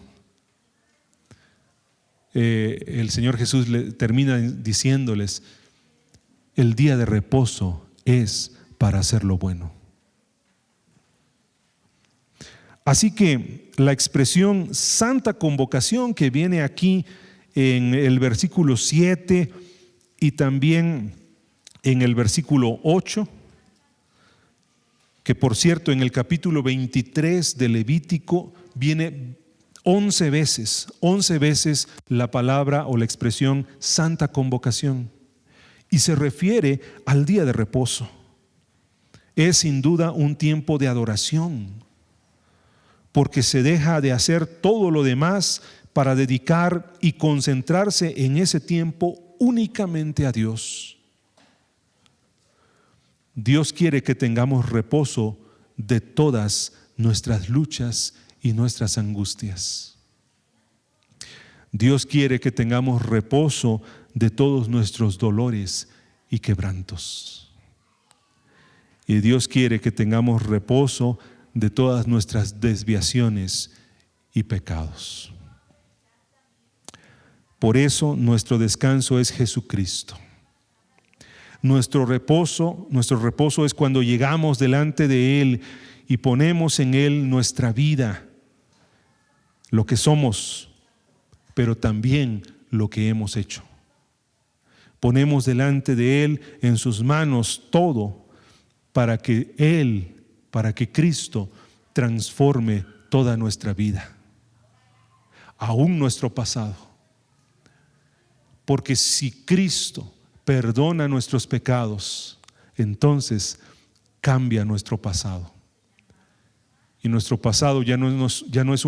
Speaker 3: el Señor Jesús le termina diciéndoles: el día de reposo es para hacer lo bueno. Así que la expresión santa convocación que viene aquí en el versículo 7 y también en el versículo 8, que por cierto en el capítulo 23 de Levítico viene 11 veces la palabra o la expresión santa convocación, y se refiere al día de reposo. Es sin duda un tiempo de adoración, porque se deja de hacer todo lo demás para dedicar y concentrarse en ese tiempo únicamente a Dios. Dios quiere que tengamos reposo de todas nuestras luchas y nuestras angustias. Dios quiere que tengamos reposo de todos nuestros dolores y quebrantos. Y Dios quiere que tengamos reposo de todas nuestras desviaciones y pecados. Por eso nuestro descanso es Jesucristo. Nuestro reposo es cuando llegamos delante de Él y ponemos en Él nuestra vida, lo que somos, pero también lo que hemos hecho. Ponemos delante de Él, en sus manos, todo para que Cristo transforme toda nuestra vida, aún nuestro pasado. Porque si Cristo perdona nuestros pecados, entonces cambia nuestro pasado. Y nuestro pasado ya no es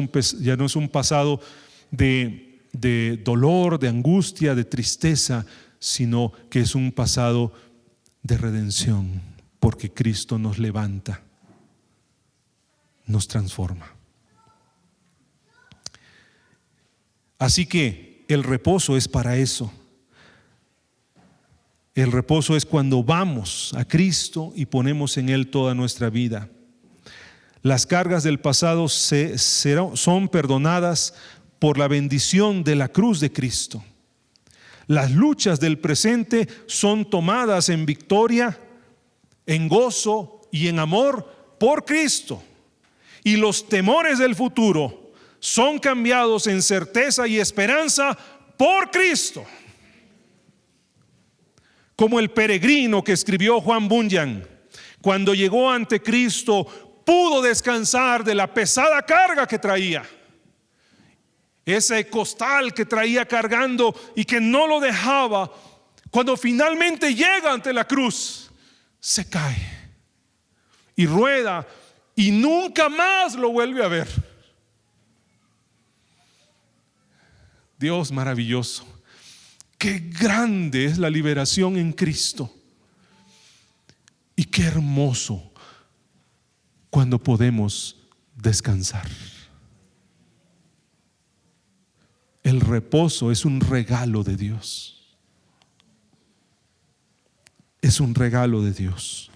Speaker 3: un pasado de dolor, de angustia, de tristeza, sino que es un pasado de redención, porque Cristo nos levanta, nos transforma. Así que el reposo es para eso. El reposo es cuando vamos a Cristo y ponemos en Él toda nuestra vida. Las cargas del pasado son perdonadas por la bendición de la cruz de Cristo. Las luchas del presente son tomadas en victoria, en gozo y en amor por Cristo. Y los temores del futuro son cambiados en certeza y esperanza por Cristo. Como el peregrino que escribió Juan Bunyan, cuando llegó ante Cristo, pudo descansar de la pesada carga que traía. Ese costal que traía cargando y que no lo dejaba, cuando finalmente llega ante la cruz, se cae y rueda y nunca más lo vuelve a ver. Dios maravilloso, qué grande es la liberación en Cristo y qué hermoso cuando podemos descansar. El reposo es un regalo de Dios. Es un regalo de Dios.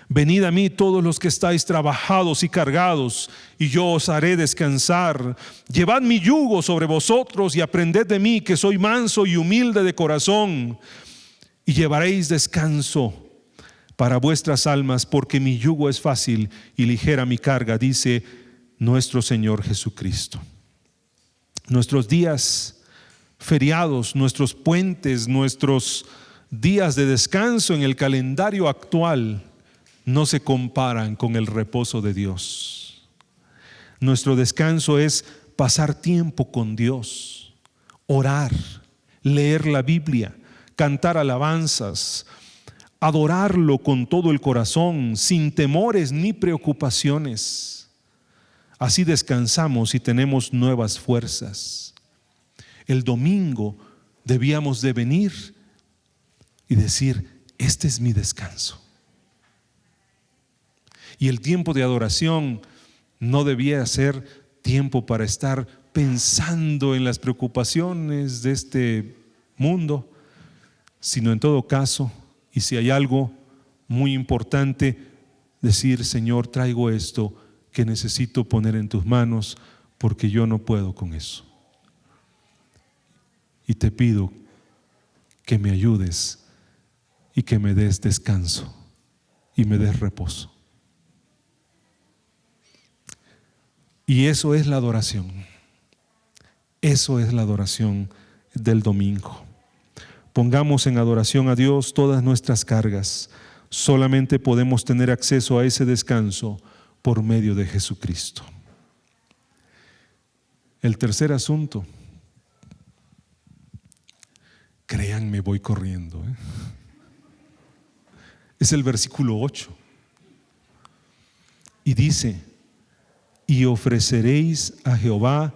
Speaker 3: Venid a mí todos los que estáis trabajados y cargados, y yo os haré descansar. Llevad mi yugo sobre vosotros y aprended de mí, que soy manso y humilde de corazón, y llevaréis descanso para vuestras almas, porque mi yugo es fácil y ligera mi carga, dice nuestro Señor Jesucristo. Nuestros días feriados, nuestros puentes, nuestros días de descanso en el calendario actual no se comparan con el reposo de Dios. Nuestro descanso es pasar tiempo con Dios, orar, leer la Biblia, cantar alabanzas, adorarlo con todo el corazón, sin temores ni preocupaciones. Así descansamos y tenemos nuevas fuerzas. El domingo debíamos de venir y decir: este es mi descanso. Y el tiempo de adoración no debía ser tiempo para estar pensando en las preocupaciones de este mundo, sino en todo caso, y si hay algo muy importante, decir: Señor, traigo esto que necesito poner en tus manos, porque yo no puedo con eso. Y te pido que me ayudes y que me des descanso y me des reposo. Y eso es la adoración. Eso es la adoración del domingo. Pongamos en adoración a Dios todas nuestras cargas. Solamente podemos tener acceso a ese descanso por medio de Jesucristo. El tercer asunto, créanme, voy corriendo, es el versículo 8. Y dice: y ofreceréis a Jehová,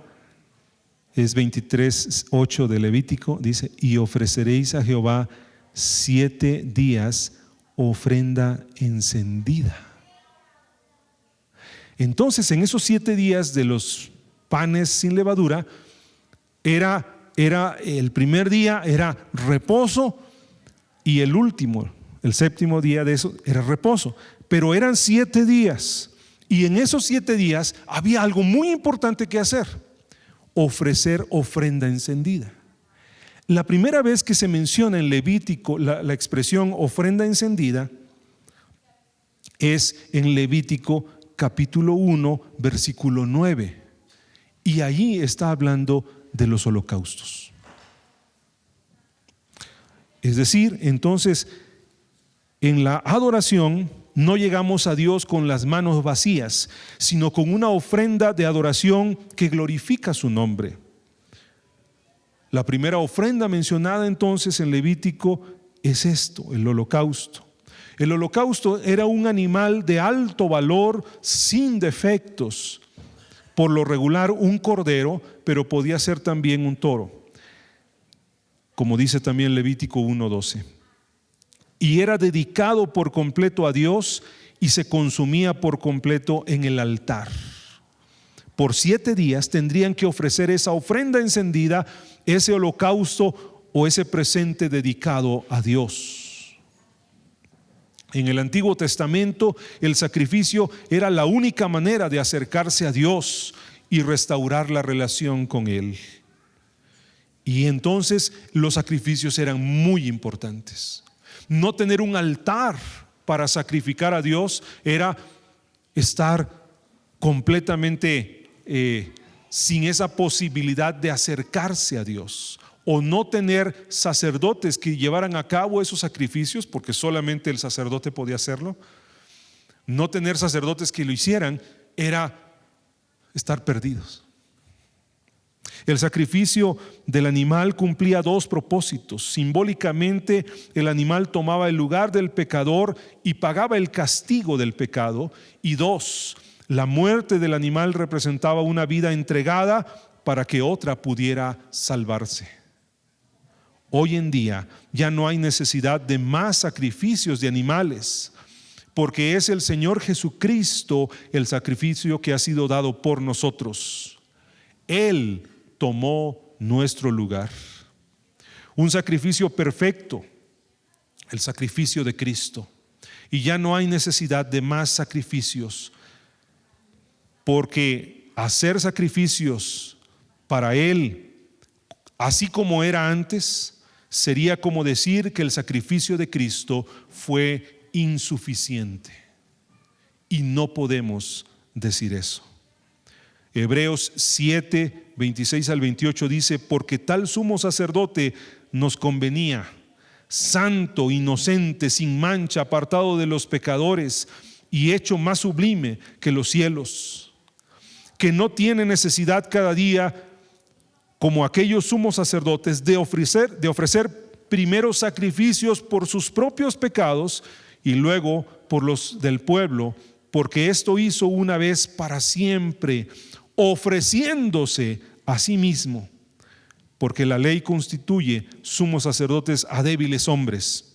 Speaker 3: es 23:8 de Levítico, dice: y ofreceréis a Jehová 7 días ofrenda encendida. Entonces, en esos 7 días de los panes sin levadura, Era el primer día era reposo y el último, el séptimo día de eso era reposo. Pero eran 7 días y en esos 7 días había algo muy importante que hacer: ofrecer ofrenda encendida. La primera vez que se menciona en Levítico la expresión ofrenda encendida es en Levítico capítulo 1 versículo 9, y allí está hablando de los holocaustos. Es decir, entonces en la adoración no llegamos a Dios con las manos vacías, sino con una ofrenda de adoración que glorifica su nombre. La primera ofrenda mencionada entonces en Levítico es esto, el holocausto. El holocausto era un animal de alto valor, sin defectos. Por lo regular un cordero, pero podía ser también un toro, como dice también Levítico 1:12. Y era dedicado por completo a Dios y se consumía por completo en el altar. Por 7 días tendrían que ofrecer esa ofrenda encendida, ese holocausto o ese presente dedicado a Dios. En el Antiguo Testamento el sacrificio era la única manera de acercarse a Dios y restaurar la relación con Él. Y entonces los sacrificios eran muy importantes. No tener un altar para sacrificar a Dios era estar completamente sin esa posibilidad de acercarse a Dios, o no tener sacerdotes que llevaran a cabo esos sacrificios, porque solamente el sacerdote podía hacerlo. No tener sacerdotes que lo hicieran era estar perdidos. El sacrificio del animal cumplía 2 propósitos. Simbólicamente, el animal tomaba el lugar del pecador y pagaba el castigo del pecado. Y 2, la muerte del animal representaba una vida entregada para que otra pudiera salvarse. Hoy en día ya no hay necesidad de más sacrificios de animales, porque es el Señor Jesucristo el sacrificio que ha sido dado por nosotros. Él tomó nuestro lugar. Un sacrificio perfecto, el sacrificio de Cristo. Y ya no hay necesidad de más sacrificios, porque hacer sacrificios para Él, así como era antes, sería como decir que el sacrificio de Cristo fue insuficiente. Y no podemos decir eso. Hebreos 7, 26 al 28 dice: porque tal sumo sacerdote nos convenía, santo, inocente, sin mancha, apartado de los pecadores y hecho más sublime que los cielos, que no tiene necesidad cada día, como aquellos sumos sacerdotes, de ofrecer primero sacrificios por sus propios pecados y luego por los del pueblo, porque esto hizo una vez para siempre, ofreciéndose a sí mismo, porque la ley constituye sumos sacerdotes a débiles hombres,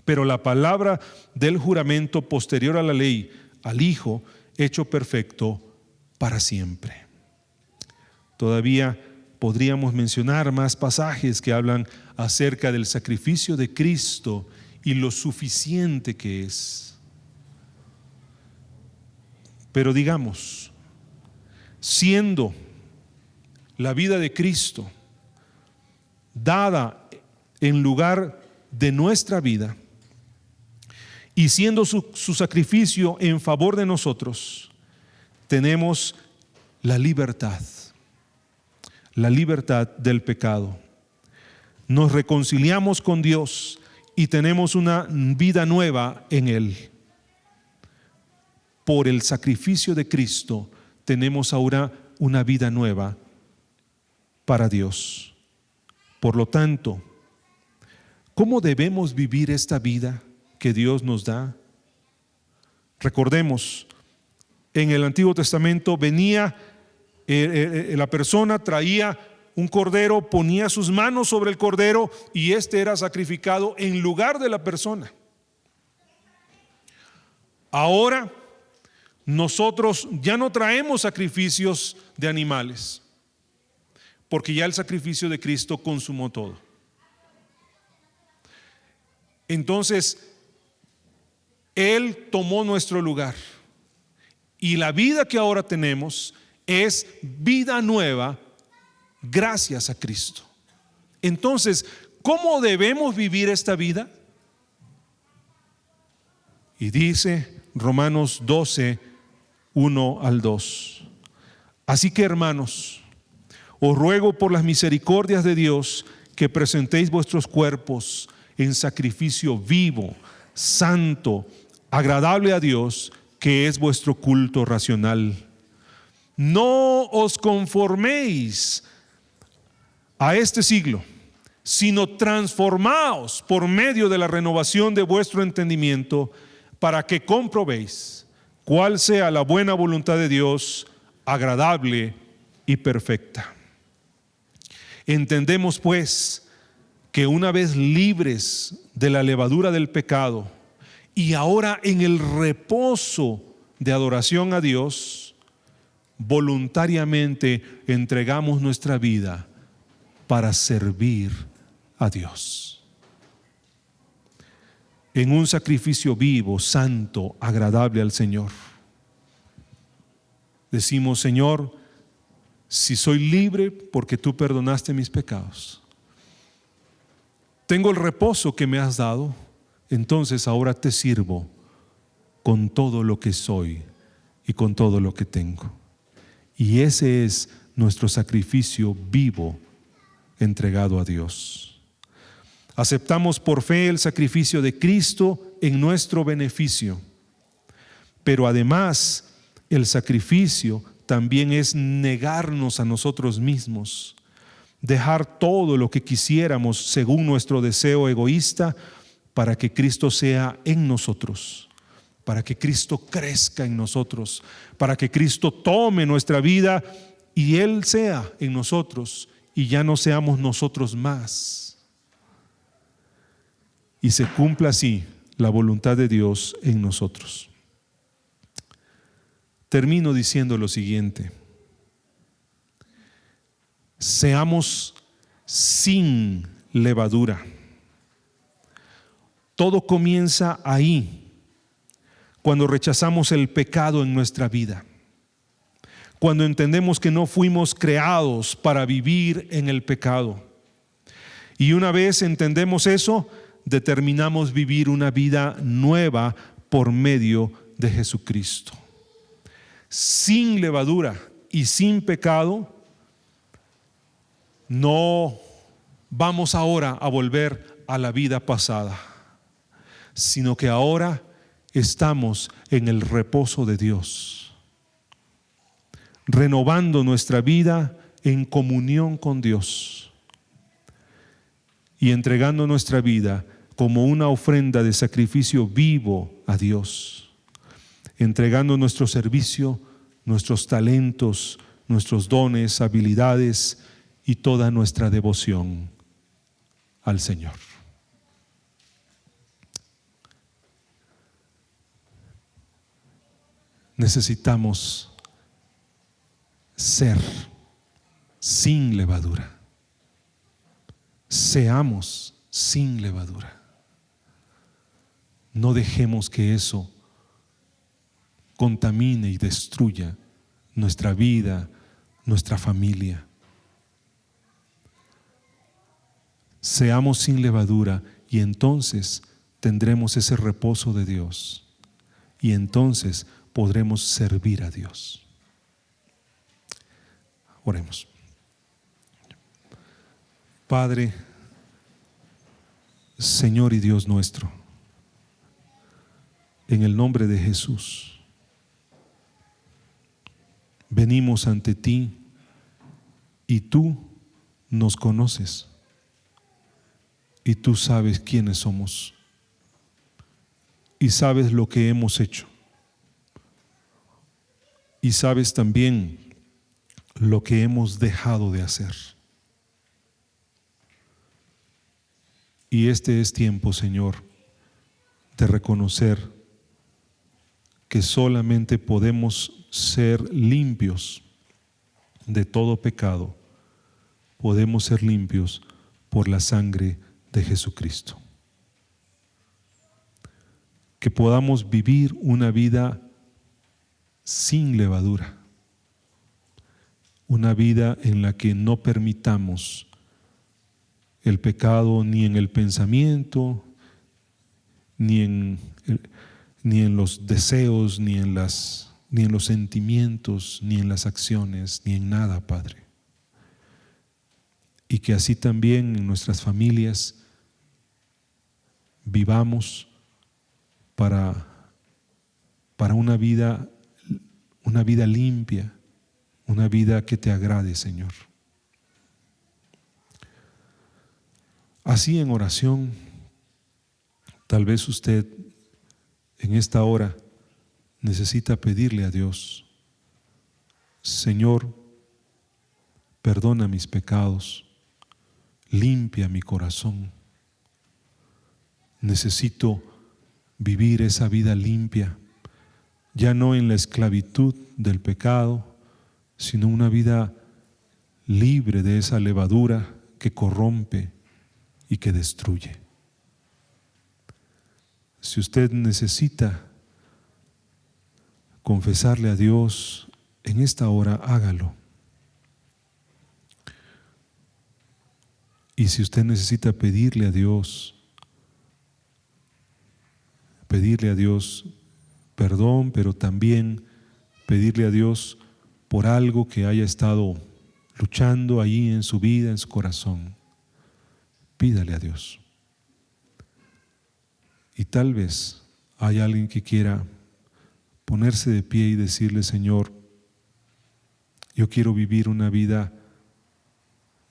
Speaker 3: pero la palabra del juramento posterior a la ley, al Hijo hecho perfecto para siempre. Todavía podríamos mencionar más pasajes que hablan acerca del sacrificio de Cristo y lo suficiente que es. Pero digamos, siendo la vida de Cristo dada en lugar de nuestra vida y siendo su sacrificio en favor de nosotros, tenemos la libertad del pecado. Nos reconciliamos con Dios y tenemos una vida nueva en Él. Por el sacrificio de Cristo tenemos ahora una vida nueva para Dios. Por lo tanto, ¿cómo debemos vivir esta vida que Dios nos da? Recordemos, en el Antiguo Testamento venía la persona, traía un cordero, ponía sus manos sobre el cordero y este era sacrificado en lugar de la persona. Ahora nosotros ya no traemos sacrificios de animales, porque ya el sacrificio de Cristo consumó todo. Entonces, Él tomó nuestro lugar y la vida que ahora tenemos es vida nueva gracias a Cristo. Entonces, ¿cómo debemos vivir esta vida? Y dice Romanos 12, 1 al 2. Así que, hermanos, os ruego por las misericordias de Dios que presentéis vuestros cuerpos en sacrificio vivo, santo, agradable a Dios, que es vuestro culto racional. No os conforméis a este siglo, sino transformaos por medio de la renovación de vuestro entendimiento, para que comprobéis cuál sea la buena voluntad de Dios, agradable y perfecta. Entendemos pues que una vez libres de la levadura del pecado y ahora en el reposo de adoración a Dios, voluntariamente entregamos nuestra vida para servir a Dios en un sacrificio vivo, santo, agradable al Señor. Decimos: Señor, si soy libre porque tú perdonaste mis pecados, tengo el reposo que me has dado, entonces ahora te sirvo con todo lo que soy y con todo lo que tengo. Y ese es nuestro sacrificio vivo entregado a Dios. Aceptamos por fe el sacrificio de Cristo en nuestro beneficio, pero además el sacrificio también es negarnos a nosotros mismos, dejar todo lo que quisiéramos según nuestro deseo egoísta para que Cristo sea en nosotros, para que Cristo crezca en nosotros, para que Cristo tome nuestra vida y Él sea en nosotros y ya no seamos nosotros más. Y se cumpla así la voluntad de Dios en nosotros. Termino diciendo lo siguiente: seamos sin levadura. Todo comienza ahí, cuando rechazamos el pecado en nuestra vida, cuando entendemos que no fuimos creados para vivir en el pecado. Y una vez entendemos eso, determinamos vivir una vida nueva por medio de Jesucristo. Sin levadura y sin pecado, no vamos ahora a volver a la vida pasada, sino que ahora estamos en el reposo de Dios, renovando nuestra vida en comunión con Dios y entregando nuestra vida como una ofrenda de sacrificio vivo a Dios, entregando nuestro servicio, nuestros talentos, nuestros dones, habilidades y toda nuestra devoción al Señor. Necesitamos ser sin levadura. Seamos sin levadura. No dejemos que eso contamine y destruya nuestra vida, nuestra familia. Seamos sin levadura y entonces tendremos ese reposo de Dios y entonces podremos servir a Dios. Oremos. Padre, Señor y Dios nuestro, en el nombre de Jesús, venimos ante ti y tú nos conoces y tú sabes quiénes somos y sabes lo que hemos hecho y sabes también lo que hemos dejado de hacer. Y este es tiempo, Señor, de reconocer que solamente podemos ser limpios de todo pecado podemos ser limpios por la sangre de Jesucristo. Que podamos vivir una vida sin levadura, una vida en la que no permitamos el pecado ni en el pensamiento, ni en los deseos, ni en los sentimientos, ni en las acciones, ni en nada, Padre. Y que así también en nuestras familias vivamos para una vida limpia, una vida que te agrade, Señor. Así en oración, tal vez usted en esta hora necesita pedirle a Dios: Señor, perdona mis pecados, limpia mi corazón. Necesito vivir esa vida limpia, ya no en la esclavitud del pecado, sino una vida libre de esa levadura que corrompe y que destruye. Si usted necesita confesarle a Dios en esta hora, hágalo. Y si usted necesita pedirle a Dios perdón, pero también pedirle a Dios por algo que haya estado luchando allí en su vida, en su corazón, pídale a Dios. Y tal vez hay alguien que quiera ponerse de pie y decirle: Señor, yo quiero vivir una vida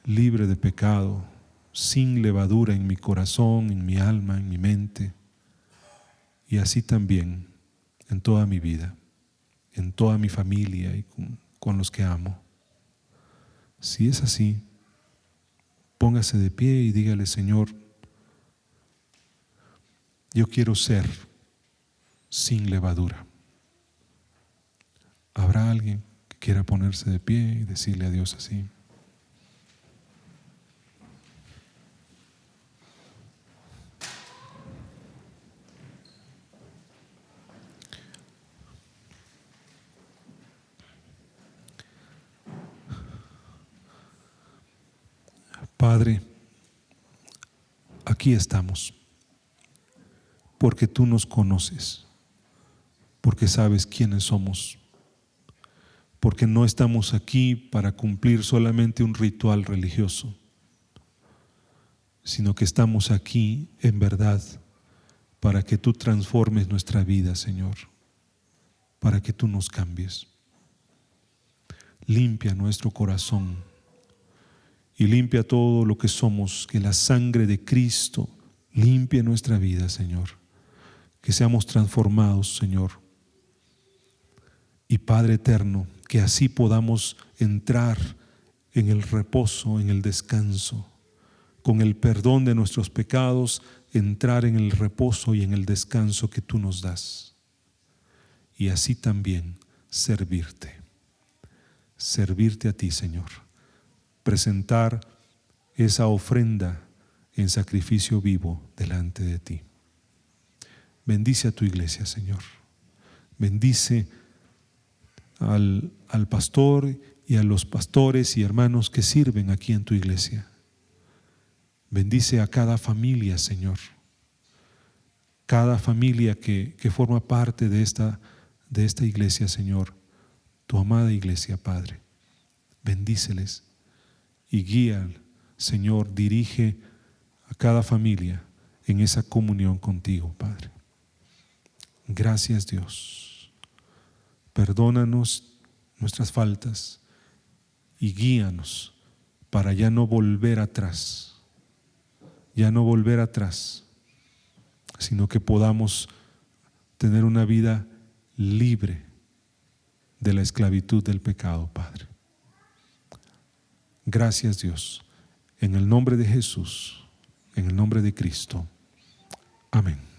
Speaker 3: libre de pecado, sin levadura en mi corazón, en mi alma, en mi mente, y así también en toda mi vida, en toda mi familia y con los que amo. Si es así, póngase de pie y dígale: Señor, yo quiero ser sin levadura. ¿Habrá alguien que quiera ponerse de pie y decirle a Dios así? Padre, aquí estamos, porque tú nos conoces, porque sabes quiénes somos, porque no estamos aquí para cumplir solamente un ritual religioso, sino que estamos aquí en verdad para que tú transformes nuestra vida, Señor, para que tú nos cambies. Limpia nuestro corazón y limpia todo lo que somos, que la sangre de Cristo limpie nuestra vida, Señor, que seamos transformados, Señor. Y Padre eterno, que así podamos entrar en el reposo, en el descanso, con el perdón de nuestros pecados, entrar en el reposo y en el descanso que tú nos das. Y así también servirte a ti, Señor. Presentar esa ofrenda en sacrificio vivo delante de ti. Bendice a tu iglesia, Señor. Bendice al pastor y a los pastores y hermanos que sirven aquí en tu iglesia. Bendice a cada familia, Señor. Cada familia que forma parte de esta iglesia, Señor. Tu amada iglesia, Padre. Bendíceles y guía, Señor, dirige a cada familia en esa comunión contigo, Padre. Gracias, Dios. Perdónanos nuestras faltas y guíanos para ya no volver atrás, sino que podamos tener una vida libre de la esclavitud del pecado, Padre. Gracias, Dios. En el nombre de Jesús, en el nombre de Cristo. Amén.